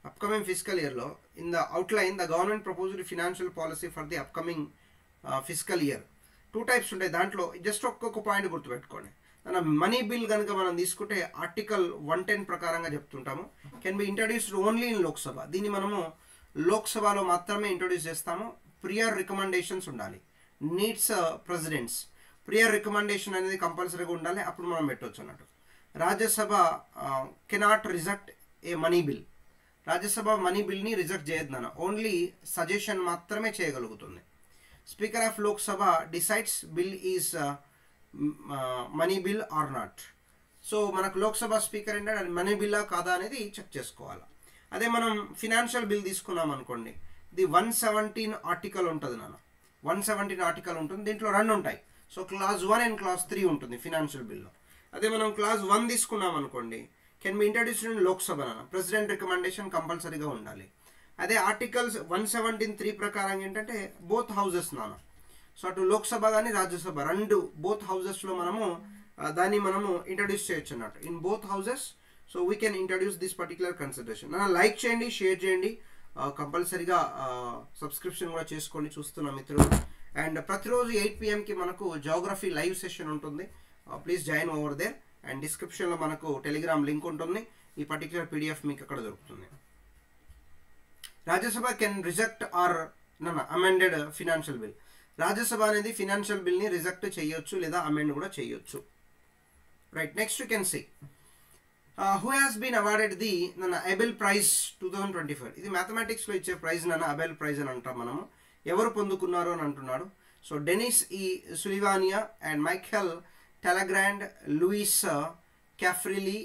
అప్కమింగ్ ఫిజికల్ ఇయర్లో in the outline the government proposed financial policy for the upcoming physical year. 2 types ఉంటాయి, దాంట్లో జస్ట్ ఒక్కొక్క పాయింట్ గుర్తుపెట్టుకోండి. మనీ బిల్ కనుక మనం తీసుకుంటే ఆర్టికల్ 110 ప్రకారంగా చెప్తుంటాము, can be introduced only in Lok Sabha. దీన్ని మనము లోక్సభలో మాత్రమే ఇంట్రొడ్యూస్ చేస్తాము. ప్రియర్ రికమెండేషన్స్ ఉండాలి, నీడ్స్ ప్రెసిడెంట్స్. ప్రియర్ రికమెండేషన్ అనేది కంపల్సరీగా ఉండాలి, అప్పుడు మనం పెట్టవచ్చు అన్నట్టు. Rajya Sabha cannot reject a money bill. Rajya Sabha money బిల్ని రిజెక్ట్ చేయదు నాన్న, ఓన్లీ సజెషన్ మాత్రమే చేయగలుగుతుంది. Speaker of Lok Sabha decides bill is money bill or not. So మనకు లోక్సభ స్పీకర్ ఏంటంటే అది మనీ బిల్లా కాదా అనేది చెక్ చేసుకోవాలి. అదే మనం ఫినాన్షియల్ బిల్ తీసుకున్నాం అనుకోండి, ఇది 117 ఆర్టికల్ ఉంటుంది నాన్న. 117 ఆర్టికల్ ఉంటుంది, దీంట్లో 2 ఉంటాయి. సో క్లాస్ 1 అండ్ క్లాస్ 3 ఉంటుంది ఫినాన్షియల్ బిల్లో. అదే మనం క్లాస్ 1 తీసుకున్నాం అనుకోండి, can be introduced in Lok Sabha నాన్న. ప్రెసిడెంట్ రికమెండేషన్ కంపల్సరీగా ఉండాలి. అదే ఆర్టికల్స్ 117(3) ప్రకారం ఏంటంటే బోత్ హౌజెస్ నాన్న. సో అటు లోక్సభ కానీ రాజ్యసభ రెండు బోత్ హౌజెస్లో మనము దాన్ని మనము ఇంట్రడ్యూస్ చేయొచ్చు అన్నట్టు. In both houses so we can introduce this particular consideration. Like చేయండి, షేర్ చేయండి, కంపల్సరీగా సబ్స్క్రిప్షన్ కూడా చేసుకోండి చూస్తున్న మిత్రులు. అండ్ ప్రతిరోజు 8 PM మనకు జాగ్రఫీ లైవ్ సెషన్ ఉంటుంది, please join over there. And డిస్క్రిప్షన్లో మనకు టెలిగ్రామ్ లింక్ ఉంటుంది, ఈ పర్టికులర్ PDF మీకు అక్కడ దొరుకుతుంది. Rajya Sabha can reject or amended financial bill. Rajya Sabha అనేది ఫినాన్షియల్ బిల్ని రిజెక్ట్ చేయొచ్చు లేదా అమెండ్ కూడా చేయొచ్చు. Right, next you can see who has been awarded the Abel prize 2025. ఇది మ్యాథమెటిక్స్లో ఇచ్చే ప్రైజ్ అబెల్ ప్రైజ్ అని అంటాం మనము. ఎవరు పొందుకున్నారు అని అంటున్నాడు. సో డెనిస్ ఈ సులివానియా and Michael Talagrand, Louis Caffarelli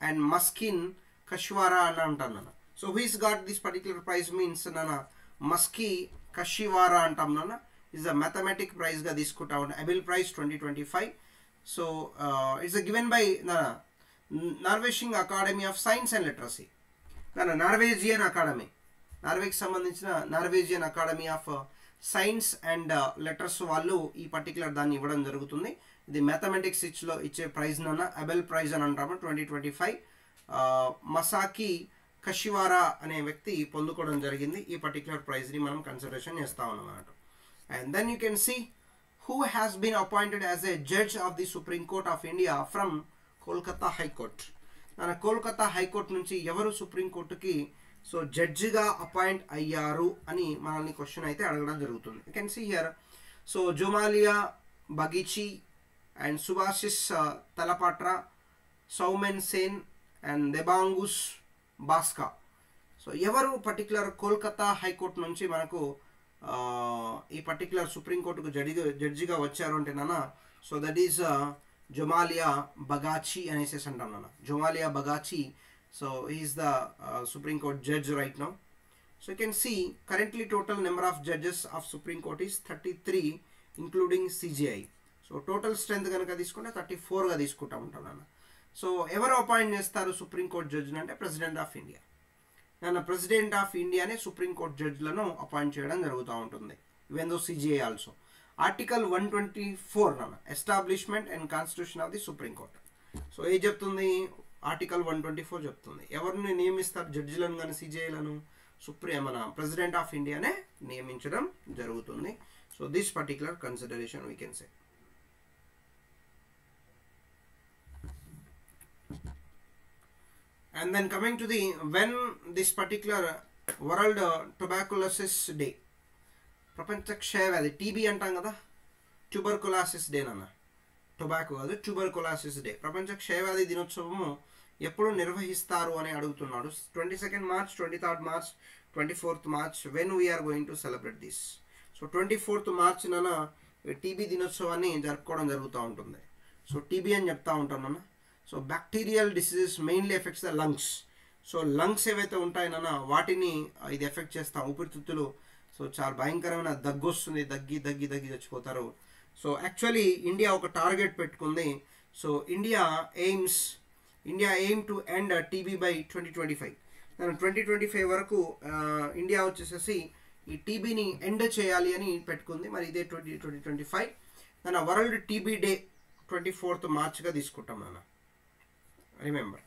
and Masaki Kashiwara అని అంటాను నాన్న. So who's got this particular prize means నాన్న మస్కీ కషివారా అంటాం నాన్న. ఇస్ అ మ్యాథమెటిక్ ప్రైజ్గా తీసుకుంటా ఉన్నాం, Abel prize 2025. So it's given by Norwegian academy of science and literacy. Norwegian academy, నార్వేకి సంబంధించిన Norwegian academy of science and letters వాళ్ళు ఈ పర్టికులర్ దాన్ని ఇవ్వడం జరుగుతుంది. ఇది మ్యాథమెటిక్స్ లో ఇచ్చే ప్రైజ్ నాన్న, అబెల్ ప్రైజ్ అని అంటాము 2025. మసాకి కషివారా అనే వ్యక్తి పొందుకోవడం జరిగింది. ఈ పర్టికులర్ ప్రైజ్ని మనం కన్సిడరేషన్ చేస్తా ఉన్నాం. And then you can see who has been appointed as a judge of the supreme court of India from Kolkata high court. మన కోల్కతా హైకోర్టు నుంచి ఎవరు సుప్రీంకోర్టుకి సో జడ్జిగా అపాయింట్ అయ్యారు అని మనల్ని క్వశ్చన్ అయితే అడగడం జరుగుతుంది. You can see here. So Joymalya Bagchi and Subhasish Talapatra, Soumen Sen and Debangsu Basak. So ఎవరు పర్టికులర్ కోల్కతా హైకోర్టు నుంచి మనకు ఈ పర్టికులర్ సుప్రీంకోర్టుకు జడ్జిగా వచ్చారు అంటే నాన్న, so that is Joymalya Bagchi అనేసి అంటాం నాన్న. Joymalya Bagchi, so he is the supreme court judge right now. So you can see currently total number of judges of Supreme Court is 33 including CJI. So total strength కనుక తీసుకుంటే 34గా తీసుకుంటా ఉంటాను. సో ఎవరు అపాయింట్ చేస్తారు సుప్రీంకోర్టు జడ్జిని అంటే ప్రెసిడెంట్ ఆఫ్ ఇండియా. నన్ను ప్రెసిడెంట్ ఆఫ్ ఇండియానే సుప్రీంకోర్టు జడ్జిలను అపాయింట్ చేయడం జరుగుతూ ఉంటుంది. Even though CGI also. Article 124 నాన్న establishment and constitution of the supreme court. So ఏం చెప్తుంది? ఆర్టికల్ 124 చెప్తుంది ఎవరిని నియమిస్తారు జడ్జిలను కానీ సిజిఐలను? మన ప్రెసిడెంట్ ఆఫ్ ఇండియానే నియమించడం జరుగుతుంది. So this particular consideration we can say. And then coming to the when this particular World Tuberculosis Day, ప్రపంచ క్షయవ్యాధి టీబీ అంటాం కదా, ట్యూబర్కులాసిస్ డే నాన్న, టొబాకో కాదు ట్యూబర్కులాసిస్ డే, ప్రపంచ క్షయవ్యాధి దినోత్సవము ఎప్పుడు నిర్వహిస్తారు అని అడుగుతున్నాడు. 22nd March, 23rd March, 24th March, when we are going to celebrate this. So 24th March నాన్న టీబీ దినోత్సవాన్ని జరుపుకోవడం జరుగుతూ ఉంటుంది. సో టీబీ అని చెప్తా ఉంటాను నాన్న. So bacterial diseases mainly effects the lungs. So lungs ఏవైతే ఉంటాయన్నా వాటిని ఇది ఎఫెక్ట్ చేస్తాం, ఊపిరితిత్తులు. సో చాలా భయంకరమైన దగ్గు వస్తుంది, దగ్గి దగ్గి దగ్గి చచ్చిపోతారు. సో యాక్చువల్లీ ఇండియా ఒక టార్గెట్ పెట్టుకుంది. So India aim to end TB by 2025. 2025 వరకు ఇండియా వచ్చేసేసి ఈ టీబీని ఎండ్ చేయాలి అని పెట్టుకుంది. మరి ఇదే 2025 మన వరల్డ్ టీబీ డే 24th Marchగా తీసుకుంటాం నాన్న, రిమెంబర్.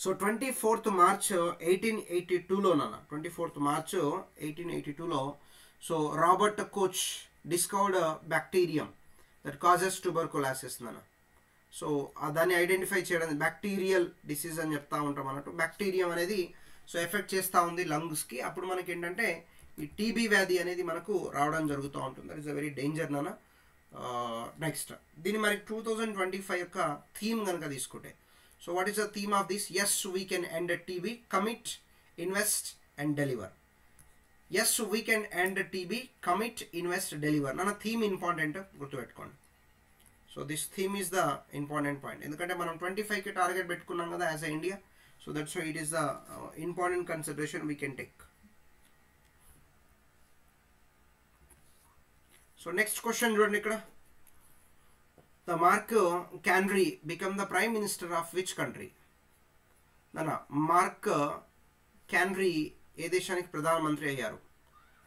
సో 24th March 1882లో నాన్న, 24th March 1882లో so Robert Koch discovered bacterium that causes tuberculosis నాన్న. సో దాన్ని ఐడెంటిఫై చేయడం బ్యాక్టీరియల్ డిసీజ్ అని చెప్తా ఉంటాం అన్నట్టు. బ్యాక్టీరియం అనేది సో ఎఫెక్ట్ చేస్తూ ఉంది లంగ్స్కి. అప్పుడు మనకి ఏంటంటే ఈ టీబీ వ్యాధి అనేది మనకు రావడం జరుగుతూ ఉంటుంది. That is a very danger నాన్న. నెక్స్ట్ దీన్ని మరి 2025 యొక్క థీమ్ కనుక తీసుకుంటే, so what is the theme of this? Yes we can end TB, commit, invest and deliver. Yes we can end TB, commit, invest, deliver. నా థీమ్ ఇంపార్టెంట్, గుర్తుపెట్టుకోండి. So this theme is the important point. ఎందుకంటే మనం 25కి టార్గెట్ పెట్టుకున్నాం కదా as a India. So that's why it is the important consideration we can take. So next question చూడండి ఇక్కడ. The mark క్యాన్రీ become the prime minister of which country? Mark క్యాన్రీ ఏ దేశానికి ప్రధానమంత్రి అయ్యారు?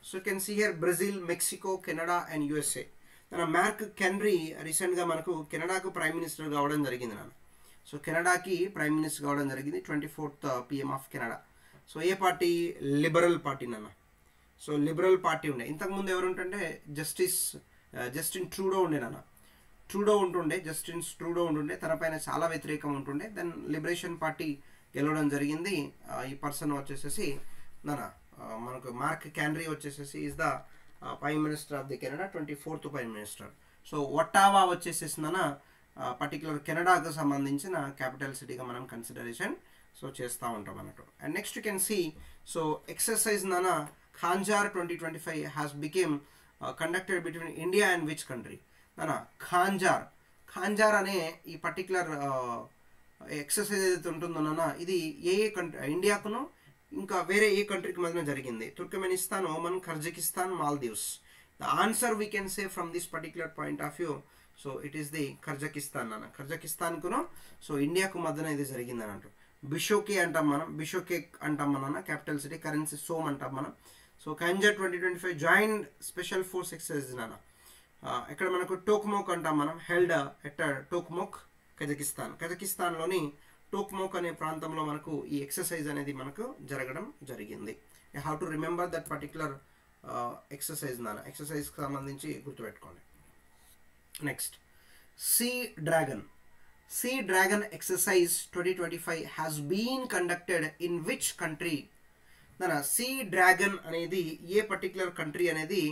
So you can see here Brazil, Mexico, Canada and USA. Mark కెన్రీ రీసెంట్గా మనకు కెనడాకు ప్రైమ్ మినిస్టర్ కావడం జరిగింది నాన్న. సో కెనడాకి ప్రైమ్ మినిస్టర్ కావడం జరిగింది, 24th PM of Canada. So A party? Liberal party నాన్న. సో లిబరల్ పార్టీ ఉండే. ఇంతకుముందు ఎవరు ఉంటుంటే జస్టిన్ ట్రూడో ఉండే నాన్న. జస్టిన్ ట్రూడో ఉంటుండే, తన పైన చాలా వ్యతిరేకం ఉంటుండే. దెన్ లిబరేషన్ పార్టీ గెలవడం జరిగింది. ఈ పర్సన్ వచ్చేసేసి మనకు మార్క్ క్యాన్రీ వచ్చేసేసి is the prime minister of the Canada, 24th prime minister. So Ottawa వచ్చేసేసి పర్టికులర్ కెనడాకు సంబంధించిన క్యాపిటల్ సిటీగా మనం కన్సిడరేషన్ సో చేస్తూ ఉంటాం అన్నట్టు. And next you can see so exercise Khanjar 2025 has become conducted between India and which country? Khanjar అనే ఈ పర్టికులర్ ఎక్సర్సైజ్ ఏదైతే ఉంటుందో ఇది ఏ కంట్రీ, ఇండియాకును ఇంకా వేరే ఏ కంట్రీకి మధ్యన జరిగింది? Turkmenistan, Oman, Kazakhstan, Maldives. The answer we can say from this particular point of view. So it is the Kazakhstan అన్న. కజకిస్తాన్కును సో ఇండియాకు మధ్యన ఇది జరిగింది అన్నట్టు. బిషోకే అంటాం మనం, బిషోకేక్ అంటాం మన క్యాపిటల్ సిటీ, కరెన్సీ సోమ్ అంటాం మనం. So Khanjar 2025 joint special force exercise నాన్న. ఇక్కడ మనకు టోక్మోక్ అంటాం మనం, హెల్డ్ ఎట్ టోక్మోక్, కజకిస్తాన్లోని టోక్మోక్ అనే ప్రాంతంలో మనకు ఈ ఎక్సర్సైజ్ అనేది మనకు జరగడం జరిగింది. You have to remember that particular exercise నాన్న. ఎక్సర్సైజ్కి సంబంధించి గుర్తుపెట్టుకోండి. Next sea dragon exercise 2025 has been conducted in which country? Sea dragon అనేది ఏ పర్టికులర్ కంట్రీ అనేది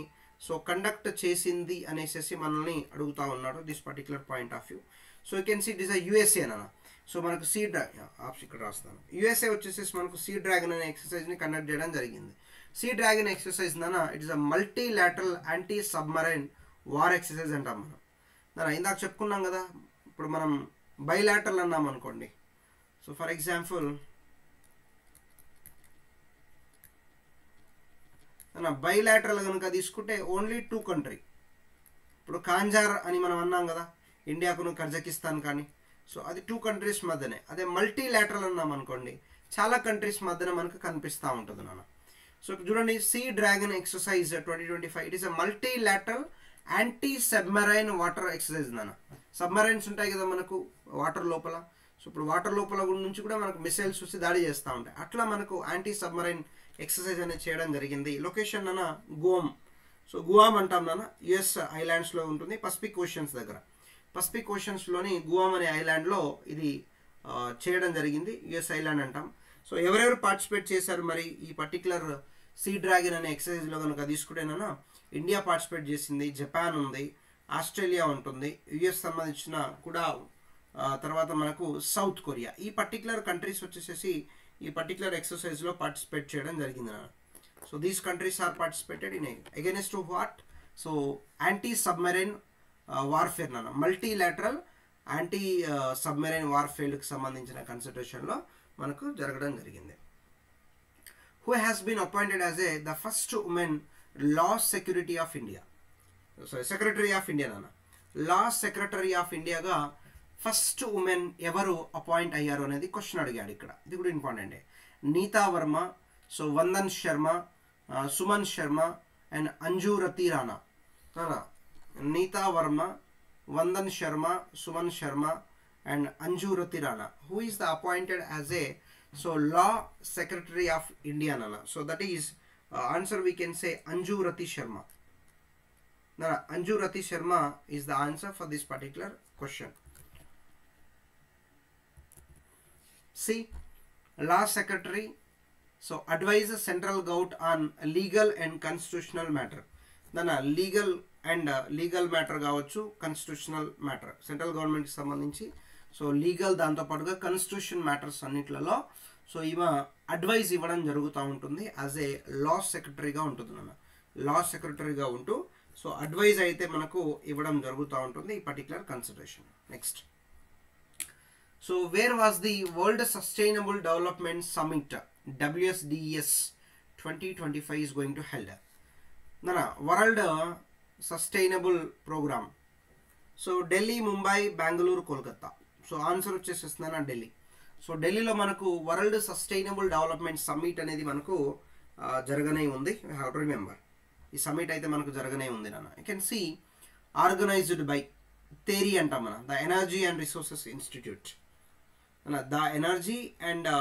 సో కండక్ట్ చేసింది అనేసి మనల్ని అడుగుతా ఉన్నాడు. This particular point of view. So you can see it is a USA అన్న. సో మనకు సీ డ్రాగన్ ఇక్కడ రాస్తాను. యుఎస్ఏ వచ్చేసేసి మనకు సీ డ్రాగన్ అనే ఎక్సర్సైజ్ని కండక్ట్ చేయడం జరిగింది. Sea dragon exercise it is a multilateral anti submarine war exercise అంటాం మనం. ఇందాక చెప్పుకున్నాం కదా, ఇప్పుడు మనం బైలాటరల్ అన్నాం అనుకోండి. సో ఫర్ ఎగ్జాంపుల్ బైలాటరల్ కనుక తీసుకుంటే ఓన్లీ 2 కంట్రీ. ఇప్పుడు కాంజార్ అని మనం అన్నాం కదా, ఇండియాకును కజకిస్తాన్ కానీ, సో అది 2 కంట్రీస్ మధ్యనే. అదే మల్టీలాటరల్ అన్నాం అనుకోండి, చాలా కంట్రీస్ మధ్యన మనకు కనిపిస్తూ ఉంటుంది నాన్న. సో చూడండి, sea dragon exercise 2025, it is a multilateral anti submarine water exercise నాన్న. సబ్మెరైన్స్ ఉంటాయి కదా మనకు వాటర్ లోపల, సో ఇప్పుడు వాటర్ లోపల నుంచి కూడా మనకు మిసైల్స్ వచ్చి దాడి చేస్తూ ఉంటాయి. అట్లా మనకు యాంటీ సబ్మెరైన్ ఎక్సర్సైజ్ అనేది చేయడం జరిగింది. లొకేషన్ నాన్న గువామ్. సో గువామ్ అంటాం నాన్న, యుఎస్ ఐలాండ్స్లో ఉంటుంది, పసిఫిక్ ఓషన్స్ దగ్గర. పసిఫిక్ ఓషన్స్లోని గువామ్ అనే ఐలాండ్లో ఇది చేయడం జరిగింది, యుఎస్ ఐలాండ్ అంటాం. సో ఎవరెవరు పార్టిసిపేట్ చేశారు మరి ఈ పర్టికులర్ సీ డ్రాగన్ అనే ఎక్సర్సైజ్లో కనుక తీసుకుంటేనా, ఇండియా పార్టిసిపేట్ చేసింది, జపాన్ ఉంది, ఆస్ట్రేలియా ఉంటుంది, యుఎస్ సంబంధించిన కూడా, తర్వాత మనకు సౌత్ కొరియా. ఈ పర్టికులర్ కంట్రీస్ వచ్చేసేసి ఈ పర్టికులర్ ఎక్సర్సైజ్లో పార్టిసిపేట్ చేయడం జరిగింది నాన్న. So these countries are participated in against to what? So anti submarine warfare నాన్న, మల్టీలాటరల్ యాంటీ సబ్మెరైన్ వార్ఫేర్కి సంబంధించిన కన్సల్టేషన్లో మనకు జరగడం జరిగింది. Who has been appointed as the first women law security of India, secretary of India నాన్న. లా సెక్రటరీ ఆఫ్ ఇండియాగా ఫస్ట్ ఉమెన్ ఎవరు అపాయింట్ అయ్యారు అనేది క్వశ్చన్ అడిగాడు ఇక్కడ. ఇది కూడా ఇంపార్టెంటే. Neeta Verma, so Vandan Sharma, Suman Sharma and Anju Rathi Rana. Neeta Verma, Vandan Sharma, Suman Sharma and Anju Rathi Rana. Who is the appointed as a law secretary of India nana. So that is answer we can say Anju Rati Sharma. Nana, Anju Rati Sharma is the answer for this particular question. See, law secretary, so advises central government on legal and constitutional matter. Nana, legal and legal matter కావచ్చు, constitutional matter, central government కి సంబంధించి. సో లీగల్, దాంతోపాటుగా కాన్స్టిట్యూషన్ మ్యాటర్స్ అన్నిట్లలో సో ఈమె అడ్వైజ్ ఇవ్వడం జరుగుతూ ఉంటుంది. యాజ్ ఏ లా సెక్రటరీగా ఉంటుంది నాన్న, లా సెక్రటరీగా ఉంటూ సో అడ్వైజ్ అయితే మనకు ఇవ్వడం జరుగుతూ ఉంటుంది ఈ particular consideration. Next, so where was the world sustainable development summit WSDS 2025 is going to held? నాన్న, world sustainable program. So Delhi, Mumbai, Bengaluru, Kolkata. So answer వచ్చేసేస్తుందన్న ఢిల్లీ. సో ఢిల్లీలో మనకు వరల్డ్ సస్టైనబుల్ డెవలప్మెంట్ సమ్మిట్ అనేది మనకు జరగనే ఉంది. యూ హ్యావ్ టు రిమెంబర్, ఈ సమ్మిట్ అయితే మనకు జరగనే ఉంది నాన్న. You can see organized by TERI అంటాం మన, the energy and resources institute. The energy and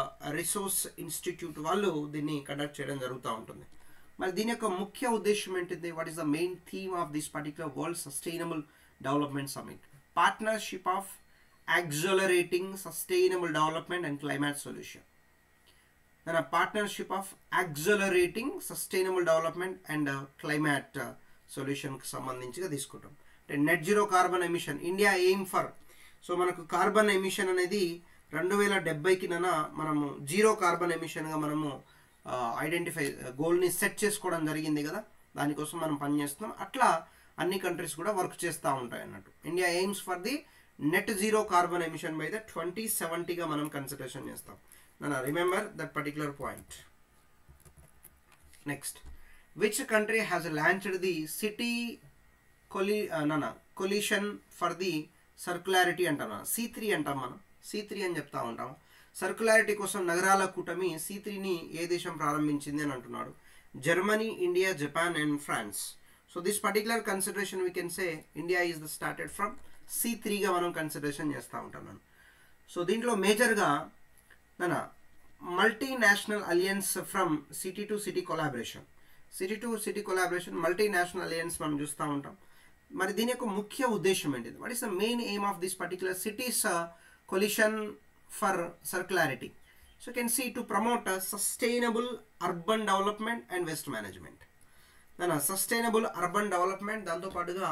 resource institute వాళ్ళు దీన్ని కండక్ట్ చేయడం జరుగుతూ ఉంటుంది. మరి దీని యొక్క ముఖ్య ఉద్దేశం ఏంటిది? What is the main theme of this particular world sustainable development summit? Partnership of accelerating sustainable development and climate solution. Then a partnership of accelerating sustainable development and climate solution కి సంబంధించిగా తీసుకుంటాం. అంటే net zero carbon emission India aim for. So మనకు కార్బన్ ఎమిషన్ అనేది 2070కి మనము జీరో కార్బన్ ఎమిషన్గా మనము ఐడెంటిఫై గోల్ని సెట్ చేసుకోవడం జరిగింది కదా, దానికోసం మనం పనిచేస్తున్నాం. అట్లా అన్ని కంట్రీస్ కూడా వర్క్ చేస్తూ ఉంటాయి అన్నట్టు. India aims for the net zero carbon emission by the 2070గా మనం కన్సిడరేషన్ చేస్తాం. Remember that particular point. Next, which country has launched the city coalition for the circularity అంటాం. C3 అంటాం మనం, C3 అని చెప్తా ఉంటాం. సర్క్యులారిటీ కోసం నగరాల కూటమి C3ని ఏ దేశం ప్రారంభించింది అని అంటున్నాడు. Germany, India, Japan and France. So this particular consideration we can say India is the started from C3గా మనం కన్సిడరేషన్ చేస్తూ ఉంటాం నేను. సో దీంట్లో మేజర్గా multinational alliance from city to city collaboration, city to city collaboration, multinational alliance మనం చూస్తూ ఉంటాం. మరి దీని యొక్క ముఖ్య ఉద్దేశం ఏంటిది? What is the main aim of this particular cities coalition for circularity? So can see to promote sustainable urban development and waste management. Sustainable urban development, దాంతోపాటుగా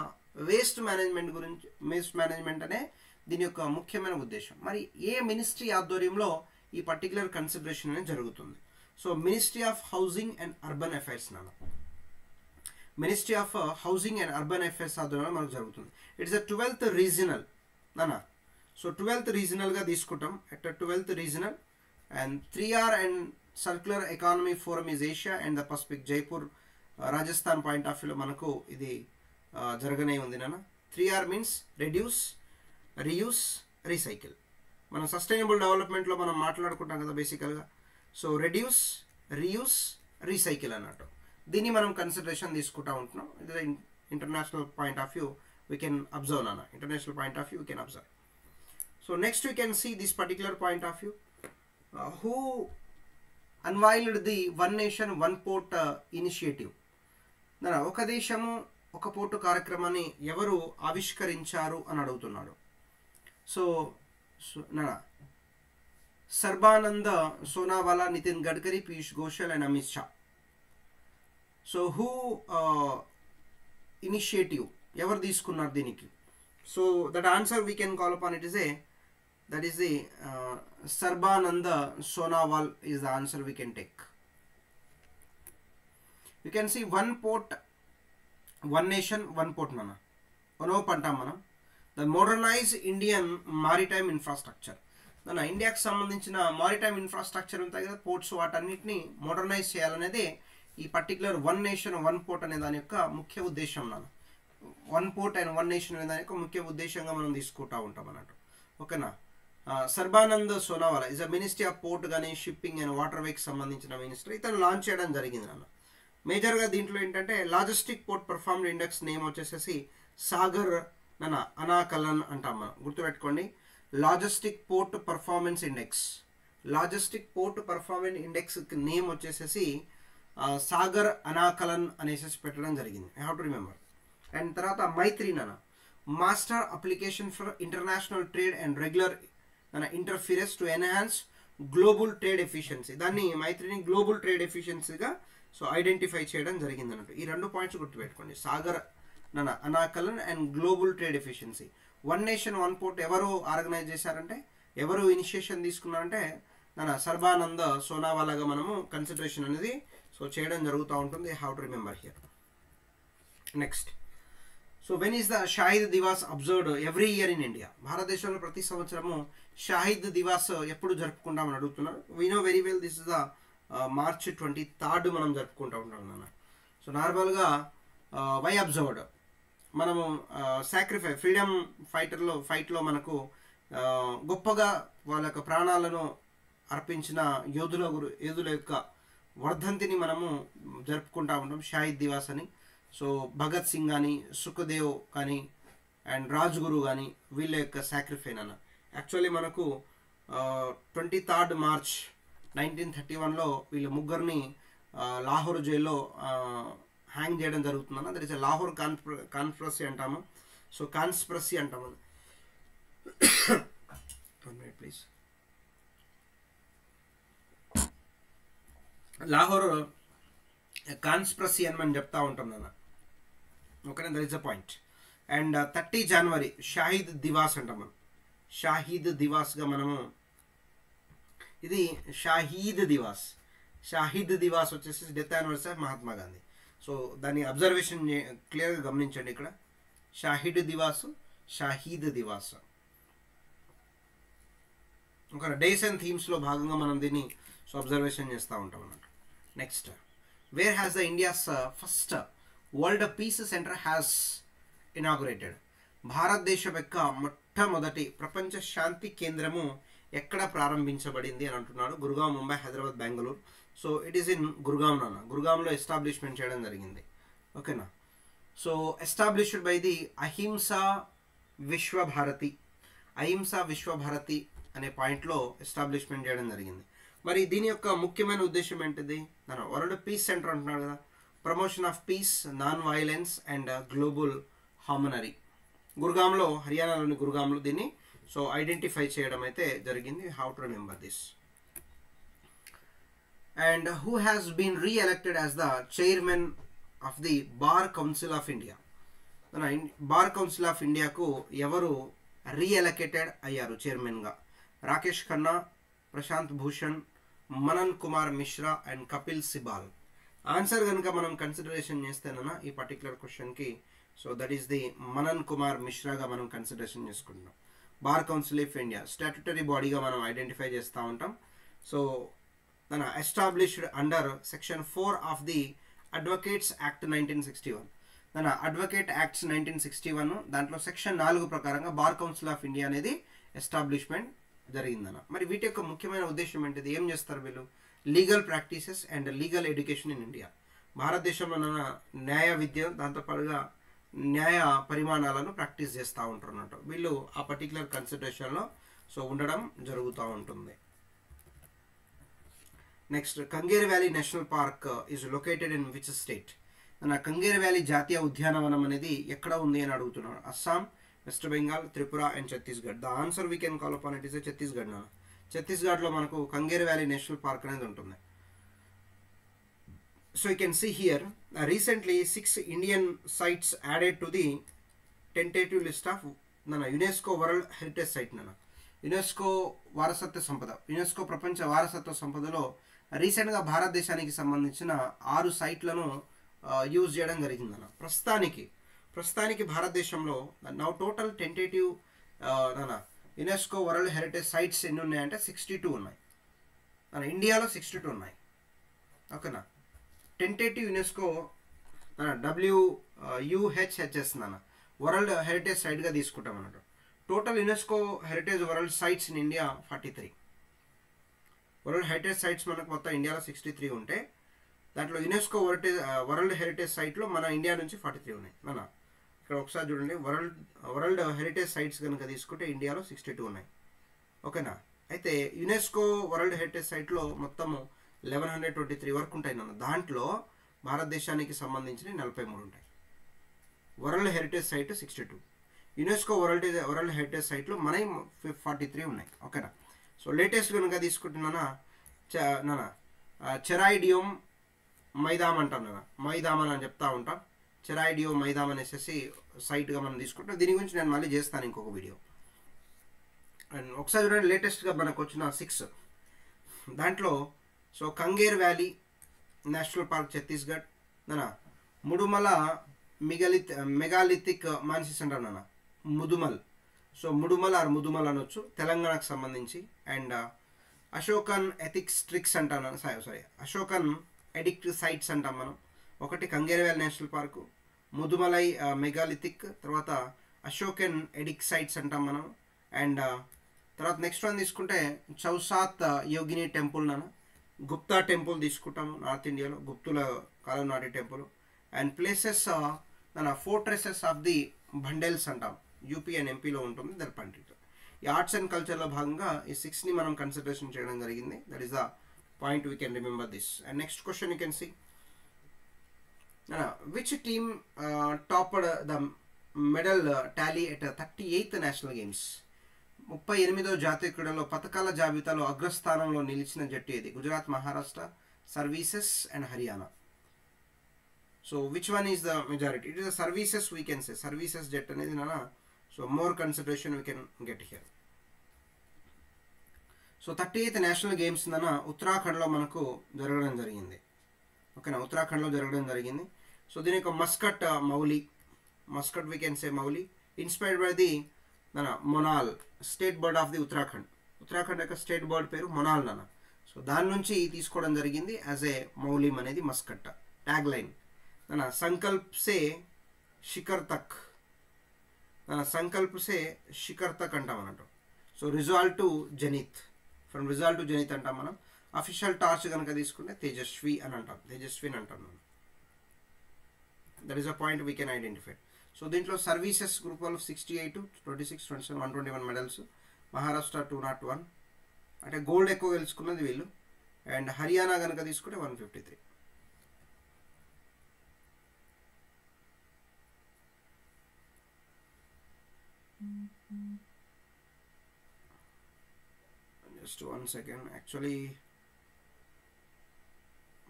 వేస్ట్ మేనేజ్మెంట్ గురించి, వేస్ట్ మేనేజ్మెంట్ అనే దీని యొక్క ముఖ్యమైన ఉద్దేశం. మరి ఏ మినిస్ట్రీ ఆధ్వర్యంలో ఈ పర్టికులర్ కన్సిడరేషన్ అనేది జరుగుతుంది? So ministry of housing and urban affairs నాన్న, ministry of housing and urban affairs ఆధ్వర్యంలో మనకు జరుగుతుంది. ఇట్స్ ద 12th రీజనల్ నాన్న. సో 12th రీజనల్గా తీసుకుంటాం. At 12th regional and 3R and circular economy forum is Asia and the Pacific, Jaipur Rajasthan point of వ్యూలో మనకు ఇది జరగనే ఉంది నాన్న. 3R means reduce, reuse, recycle. మనం సస్టైనబుల్ డెవలప్మెంట్లో మనం మాట్లాడుకుంటాం కదా బేసికల్గా. సో రెడ్యూస్, రీయూస్, రీసైకిల్ అన్నట్టు దీన్ని మనం కన్సిడరేషన్ తీసుకుంటా ఉంటున్నాం. ఇది international point of view we can observe నాన్న. International point of view we can observe. So next we can see this particular point of view. Who unveiled the one nation one port initiative. ఒక దేశము ఒక పోర్టు కార్యక్రమాన్ని ఎవరు ఆవిష్కరించారు అని అడుగుతున్నాడు. So Sarbananda Sonowal, Nitin Gadkari, Piyush Goyal and Amit Shah. So who initiative, ఎవరు తీసుకున్నారు దీనికి? So that answer we can call upon it is that is the Sarbananda Sonawal is the answer we can take. You can see one port, one nation, one port nana. Ono pantam manam. The modernized Indian maritime infrastructure. Nana India ki sambandhinchina maritime infrastructure untayi kada, ports వాటన్నిటిని మోడర్నైజ్ చేయాలనేదే ఈ particular one nation one port అనే దాని యొక్క ముఖ్య ఉద్దేశం నాన్న. One port and one nation అనే దాని యొక్క ముఖ్య ఉద్దేశంగా మనం తీసుకుంటా ఉంటాం అన్నట్టు. ఓకేనా. Sarbanand Sonowal is a ministry of port కానీ షిప్పింగ్ అండ్ వాటర్ వేకి సంబంధించిన మినిస్టర్. ఇతను లాంచ్ చేయడం జరిగింది నాన్న. మేజర్గా దీంట్లో ఏంటంటే logistic port performed index name వచ్చేసేసి సాగర్ నాన్న అనాకలన్ అంటాం మనం, గుర్తుపెట్టుకోండి. Logistic port performance index, logistic port performance index name వచ్చేసేసి సాగర్ అనాకలన్ అనేసి పెట్టడం జరిగింది. I have to remember. And తర్వాత మైత్రి నాన్న master application for international trade and regular interference to enhance global trade efficiency. దాన్ని మైత్రిని గ్లోబల్ ట్రేడ్ ఎఫిషియన్సీగా సో ఐడెంటిఫై చేయడం జరిగింది అన్నట్టు. ఈ రెండు పాయింట్స్ గుర్తుపెట్టుకోండి, Sagar అనాకలన్ and global trade efficiency. One nation one port ఎవరు ఆర్గనైజ్ చేశారంటే, ఎవరు ఇనిషియేషన్ తీసుకున్నారంటే సర్బానంద సోనావాలాగా మనము కన్సిడరేషన్ అనేది సో చేయడం జరుగుతూ ఉంటుంది. How to remember here. Next, so when is the Shaheed Diwas observed every year in India. భారతదేశంలో ప్రతి సంవత్సరము షాహిద్ దివాస్ ఎప్పుడు జరుపుకుంటామని అడుగుతున్నారు. We know very well this is the March 23rd మనం జరుపుకుంటూ ఉంటాం నాన్న. సో నార్మల్గా వై అబ్జర్వ్డ్, మనము సాక్రిఫై ఫ్రీడమ్ ఫైట్లో మనకు గొప్పగా వాళ్ళ యొక్క ప్రాణాలను అర్పించిన యోధుల యొక్క వర్ధంతిని మనము జరుపుకుంటూ ఉంటాం షాహిద్ దివాస్ అని. సో భగత్ సింగ్ కానీ, సుఖదేవ్ కానీ అండ్ రాజ్గురు కానీ వీళ్ళ యొక్క సాక్రిఫైస్ అన్న. యాక్చువల్లీ మనకు 23rd March 1931లో వీళ్ళ ముగ్గురిని లాహోర్ జైల్లో హ్యాంగ్ చేయడం జరుగుతుందన్న. దట్ ఈస్ లాహోర్ కాన్స్పిరసీ అంటాము. సో కాన్స్పిరసీ అంటాము. 1 minute ప్లీజ్. లాహోర్ కాన్స్పిరసీ అని మనం చెప్తా ఉంటాం నాన్న. ఓకేనా, that is a point. And 30 January Shaheed Diwas అంటాం మనం. షాహిద్ దివాస్గా మనము, ఇది షాహిద్ దివాస్ వచ్చేసి death anniversary of Mahatma Gandhi. So దాన్ని అబ్జర్వేషన్ క్లియర్గా గమనించండి. ఇక్కడ షాహిద్ దివాస్ ఒక డేస్ అండ్ థీమ్స్లో భాగంగా మనం దీన్ని సో అబ్జర్వేషన్ చేస్తూ ఉంటాం అన్నట్టు. Next, where has the India's first world peace centre has inaugurated. భారతదేశం యొక్క మొట్టమొదటి ప్రపంచ శాంతి కేంద్రము ఎక్కడ ప్రారంభించబడింది అని అంటున్నాడు. Gurgaon, Mumbai, Hyderabad, Bengaluru. So it is in Gurgaon నాన్న. గురుగాంలో ఎస్టాబ్లిష్మెంట్ చేయడం జరిగింది. ఓకేనా. సో ఎస్టాబ్లిష్డ్ బై ది అహింసా విశ్వభారతి అనే పాయింట్లో ఎస్టాబ్లిష్మెంట్ చేయడం జరిగింది. మరి దీని యొక్క ముఖ్యమైన ఉద్దేశం ఏంటిది? వరల్డ్ పీస్ సెంటర్ అంటున్నాడు కదా. Promotion of peace, non violence and global harmony. గురుగాంలో, హర్యానాలోని గురుగాంలో దీన్ని సో ఐడెంటిఫై చేయడం అయితే జరిగింది. How to remember this. And who has been reelected as the chairman of the Bar Council of India. Bar Council of ఇండియాకు ఎవరు రీఎలెక్టెడ్ అయ్యారు చైర్మన్గా? రాకేష్ ఖన్నా, ప్రశాంత్ భూషణ్, మనన్ కుమార్ మిశ్రా అండ్ కపిల్ సిబాల్. ఆన్సర్ కనుక మనం కన్సిడరేషన్ చేస్తేనన్నా ఈ పర్టికులర్ క్వశ్చన్కి so that is the Manan Kumar మిశ్రాగా మనం కన్సిడరేషన్ చేసుకుంటున్నాం. Bar Council of India statutory బాడీగా మనం ఐడెంటిఫై చేస్తూ ఉంటాం. So established under section 4 of the advocates act 1961. మన అడ్వకేట్ యాక్ట్స్ 1961 దాంట్లో సెక్షన్ 4 ప్రకారంగా బార్ కౌన్సిల్ ఆఫ్ ఇండియా అనేది ఎస్టాబ్లిష్మెంట్ జరిగిందన్న. మరి వీటి యొక్క ముఖ్యమైన ఉద్దేశం ఏంటిది, ఏం చేస్తారు వీళ్ళు? Legal practices and legal education in India. భారతదేశంలో న్యాయ విద్య దాంతోపాటుగా న్యాయ పరిమాణాలను ప్రాక్టీస్ చేస్తూ ఉంటారు అన్నట్టు. వీళ్ళు ఆ పర్టికులర్ కన్సిడరేషన్లో సో ఉండడం జరుగుతూ ఉంటుంది. Next, Kanger valley national park is located in which state? మన కంగేర్ వ్యాలీ జాతీయ ఉద్యానవనం అనేది ఎక్కడ ఉంది అని అడుగుతున్నాడు. Assam, West Bengal, Tripura and Chhattisgarh. The answer we can call upon it is Chhattisgarh. ఛత్తీస్గఢ్లో మనకు కంగేర్ వ్యాలీ నేషనల్ పార్క్ అనేది ఉంటుంది. So you can see here recently 6 Indian sites added to the tentative list of UNESCO world heritage site. UNESCO వారసత్వ సంపద, యునెస్కో ప్రపంచ వారసత్వ సంపదలో రీసెంట్గా భారతదేశానికి సంబంధించిన 6 సైట్లను యూజ్ చేయడం జరిగిందన్న. ప్రస్తుతానికి భారతదేశంలో now total tentative UNESCO world heritage sites ఎన్ని ఉన్నాయంటే 62 ఉన్నాయి. ఇండియాలో 62 ఉన్నాయి. ఓకేనా. Tentative UNESCO WUHS world heritage సైట్గా తీసుకుంటాం అన్నట్టు. Total UNESCO heritage world sites in India 43. World heritage sites మనకు మొత్తం ఇండియాలో 63 ఉంటే దాంట్లో యునెస్కో వరల్డ్ హెరిటేజ్ సైట్లో మన ఇండియా నుంచి 43 ఉన్నాయి. ఇక్కడ ఒకసారి చూడండి, వరల్డ్ హెరిటేజ్ సైట్స్ కనుక తీసుకుంటే ఇండియాలో 62 ఉన్నాయి. ఓకేనా. అయితే యునెస్కో వరల్డ్ హెరిటేజ్ సైట్లో మొత్తము 1123 వరకు ఉంటాయి దాంట్లో భారతదేశానికి సంబంధించిన 43 ఉంటాయి. World heritage site 62, UNESCO world heritage సైట్లో మన 43 ఉన్నాయి. ఓకేనా. సో లేటెస్ట్ కనుక తీసుకుంటున్నానా చెరాయిడియం మైదామ్ అంటాం మైదామ్ అని చెప్తా ఉంటాం. చెరాయిడియో మైదామ్ అనేసి సైట్గా మనం తీసుకుంటాం. దీని గురించి నేను మళ్ళీ చేస్తాను ఇంకొక వీడియో. అండ్ ఒకసారి చూడండి, లేటెస్ట్గా మనకు వచ్చిన 6 దాంట్లో so Kanger valley national park Chhattisgarh, Mudumal megalithic menhirs అంటాం ముదుమల్. సో ముదుమల్ అనొచ్చు, తెలంగాణకు సంబంధించి. అండ్ అశోకన్ ఎథిక్స్ ట్రిక్స్ అంటాం అశోకన్ ఎడిక్ట్ సైట్స్ అంటాం మనం. ఒకటి Kanger valley national park, Mudumalai megalithic, తర్వాత అశోకన్ ఎడిక్ట్ సైట్స్ అంటాం మనం. అండ్ తర్వాత నెక్స్ట్ వన్ తీసుకుంటే చౌసాత్ యోగిని టెంపుల్ గుప్తా టెంపుల్ తీసుకుంటాము నార్త్ ఇండియాలో, గుప్తుల కాలం నాటి temple. And places fortresses of the Bundelas అంటాం, యూపీ అండ్ ఎంపీలో ఉంటుంది దర్పంటి. ఈ ఆర్ట్స్ అండ్ కల్చర్లో భాగంగా ఈ 6ని మనం కన్సిడరేషన్ చేయడం జరిగింది. That is the point we can remember this. And next question you can see which team topped the medal tally at 38th national games? 38వ జాతీయ క్రీడలో పథకాల జాబితాలో అగ్రస్థానంలో నిలిచిన జట్టు ఏది? Gujarat, Maharashtra, services and Haryana. So which one is the majority? It is the services we can say. Services జట్ అనేది so more consideration we can get here. So 38th national games ఉత్తరాఖండ్లో మనకు జరగడం జరిగింది. ఓకేనా, ఉత్తరాఖండ్లో జరగడం జరిగింది. సో దీని యొక్క Muscat we can say Mouli, inspired by the Monal state bird of the Uttarakhand యొక్క స్టేట్ బర్డ్ పేరు మొనాల్ సో దాని నుంచి తీసుకోవడం జరిగింది యాజ్ ఏ మౌలిం అనేది మస్కట్. ట్యాగ్ లైన్ సంకల్ప్ సే శిఖర్ తక్, అంటాం అన్నట్టు. So resolve to Janith, from resolve to Janith అంటాం మనం. అఫీషియల్ టార్చ్ కనుక తీసుకుంటే తేజస్వి అని అంటాం, మనం. That is a point we can identify. So దీంట్లో సర్వీసెస్ గ్రూప్ వాళ్ళు 68, 26, 27, 121 మెడల్స్. మహారాష్ట్ర 201, అంటే గోల్డ్ ఎక్కువ గెలుచుకున్నది వీళ్ళు. అండ్ హర్యానా కనుక తీసుకుంటే 153. జస్ట్ 1 సెకండ్, యాక్చువల్లీ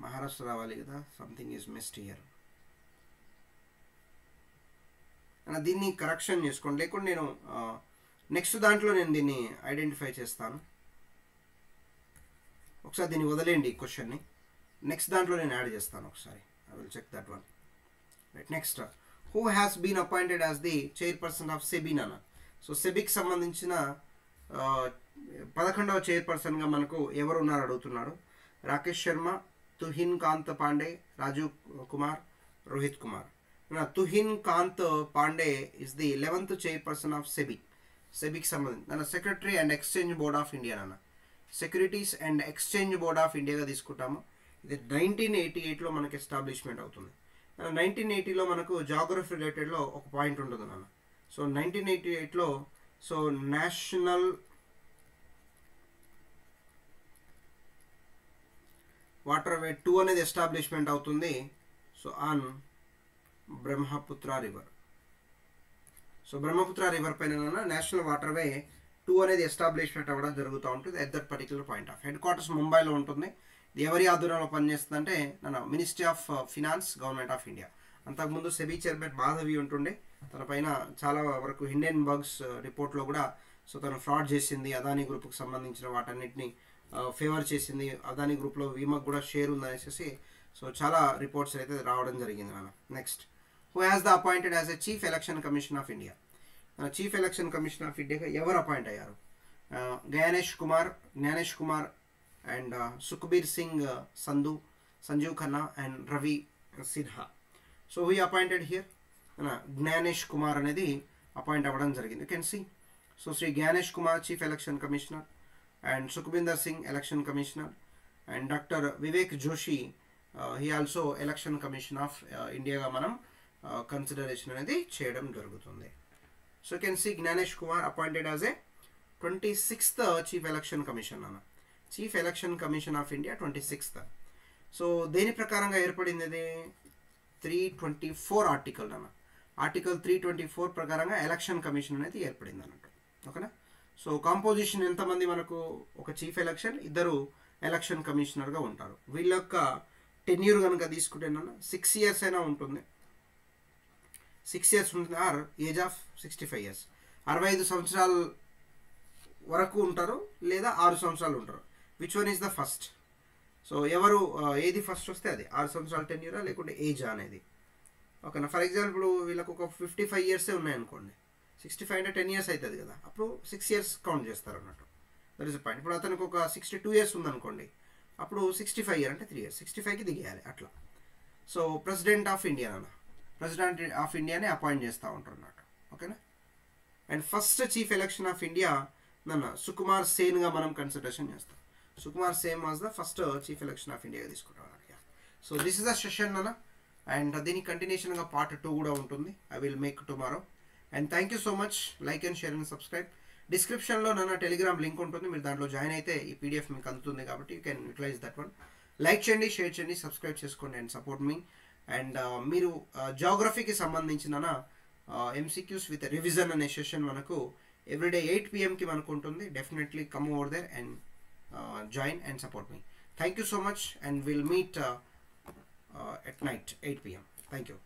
మహారాష్ట్ర రావాలి కదా, సంథింగ్ ఈజ్ మిస్డ్ హియర్. దీన్ని కరెక్షన్ చేసుకోండి, లేకుంటే నేను నెక్స్ట్ దాంట్లో నేను దీన్ని ఐడెంటిఫై చేస్తాను. ఒకసారి దీన్ని వదిలేయండి ఈ క్వశ్చన్ని, నెక్స్ట్ దాంట్లో నేను యాడ్ చేస్తాను ఒకసారి. I will check that one. Right, next who has been appointed as the chairperson of SEBI so సెబీకి సంబంధించిన 11వ చైర్పర్సన్గా మనకు ఎవరు ఉన్నారు అడుగుతున్నాడు. Rakesh Sharma, Tuhin Kanta Pandey, Rajiv Kumar, Rohit Kumar. Tuhin Kanta Pandey is the 11th chairperson of సెబీకి సంబంధించి secretary and exchange board of India securities and exchange board of ఇండియాగా తీసుకుంటాము. ఇది 1988లో మనకి ఎస్టాబ్లిష్మెంట్ అవుతుంది. 1980లో మనకు జాగ్రఫీ రిలేటెడ్లో ఒక పాయింట్ ఉంటుంది నాన్న. సో 1988లో సో నేషనల్ వాటర్వే 2 అనేది ఎస్టాబ్లిష్మెంట్ అవుతుంది. So on Brahmaputra river. So Brahmaputra river పైన నేషనల్ వాటర్వే 2 అనేది ఎస్టాబ్లిష్మెంట్ అవ్వడం జరుగుతూ ఉంటుంది at that particular point of. Headquarters ముంబైలో ఉంటుంది. ఇది ఎవరి ఆధ్వర్యంలో పనిచేస్తుందంటే ministry of finance, government of India. అంతకుముందు సెబీ చైర్మన్ మాధవి ఉంటుండే. తన పైన చాలా వరకు హిండెన్బర్గ్స్ రిపోర్ట్లో కూడా సో తను ఫ్రాడ్ చేసింది, అదానీ గ్రూప్కి సంబంధించిన వాటన్నిటిని ఫేవర్ చేసింది, అదానీ గ్రూప్లో వీమకు కూడా షేర్ ఉందనేసి సో చాలా రిపోర్ట్స్ అయితే రావడం జరిగింది నాన్న. Next, who has the appointed as a chief election commission of India. Chief election commission of ఇండియాగా ఎవరు అపాయింట్ అయ్యారు? Gyanesh Kumar and Sukhbir Singh Sandhu, Sanjeev Khanna and Ravi Sinha. So who appointed here? Gyanesh Kumar అనేది అపాయింట్ అవ్వడం జరిగింది. You can see. So Shri Gyanesh Kumar chief election commissioner and Sukhbinder Singh election commissioner and doctor Vivek Joshi he also election commission of ఇండియాగా మనం కన్సిడరేషన్ అనేది చేయడం జరుగుతుంది. So can see Gyanesh Kumar appointed as a 26th chief election commission అన్న. Chief election commission of India 26th. So దేని ప్రకారంగా ఏర్పడింది? అది 324 ఆర్టికల్ అన్న. ఆర్టికల్ 324 ప్రకారంగా ఎలక్షన్ కమిషన్ అనేది ఏర్పడింది అన్నట్టు. ఓకేనా? సో కాంపోజిషన్ ఎంతమంది మనకు? ఒక చీఫ్ ఎలక్షన్, 2 ఎలక్షన్ కమిషనర్గా ఉంటారు. వీళ్ళ యొక్క టెన్యూర్ కనుక తీసుకుంటేనన్నా 6 years అయినా ఉంటుంది. 6 years ఉంటుంది ఆర్ ఏజ్ ఆఫ్ 65 years. 65 సంవత్సరాల వరకు ఉంటారు లేదా 6 సంవత్సరాలు ఉంటారు. Which one is the first? So ఎవరు ఏది ఫస్ట్ వస్తే అది 6 సంవత్సరాల టెన్యూరా లేకుంటే ఏజా అనేది. ఓకేనా? ఫర్ ఎగ్జాంపుల్ వీళ్ళకు ఒక 55 years ఉన్నాయనుకోండి, 65 అంటే 10 years అవుతుంది కదా, అప్పుడు 6 years కౌంట్ చేస్తారు అన్నట్టు. That is the point. ఇప్పుడు అతనికి ఒక 62 years ఉందనుకోండి, అప్పుడు 65 years అంటే 3 years, 65కి దిగేయాలి అట్లా. So president of India president appoint చేస్తూ ఉంటారు అన్నట్టు. ఓకేనా? And first chief election of India Sukumar సేన్గా మనం కన్సిడరేషన్ చేస్తాం. Sukumar Sen was the first chief election of ఇండియాగా తీసుకుంటాం అన్నట్టు. So this is the session అన్న. అండ్ దీనికి కంటిన్యూషన్గా పార్ట్ 2 కూడా ఉంటుంది. I will make tomorrow. And thank you so much. Like and share and subscribe. డిస్క్రిప్షన్లో టెలిగ్రామ్ లింక్ ఉంటుంది. మీరు దాంట్లో జాయిన్ అయితే ఈ పీడిఎఫ్ మీకు అందుతుంది కాబట్టి you can utilize that one. Like చేయండి, షేర్ చేయండి, సబ్స్క్రైబ్ చేసుకోండి అండ్ సపోర్ట్ మీ. అండ్ మీరు జాగ్రఫీకి సంబంధించిన ఎంసీక్యూస్ విత్ రివిజన్ అనే సెషన్ మనకు ఎవ్రీడే 8 PM మనకు ఉంటుంది. Definitely come over there and join and support me. Thank you so much and will meet at night 8 PM. Thank you.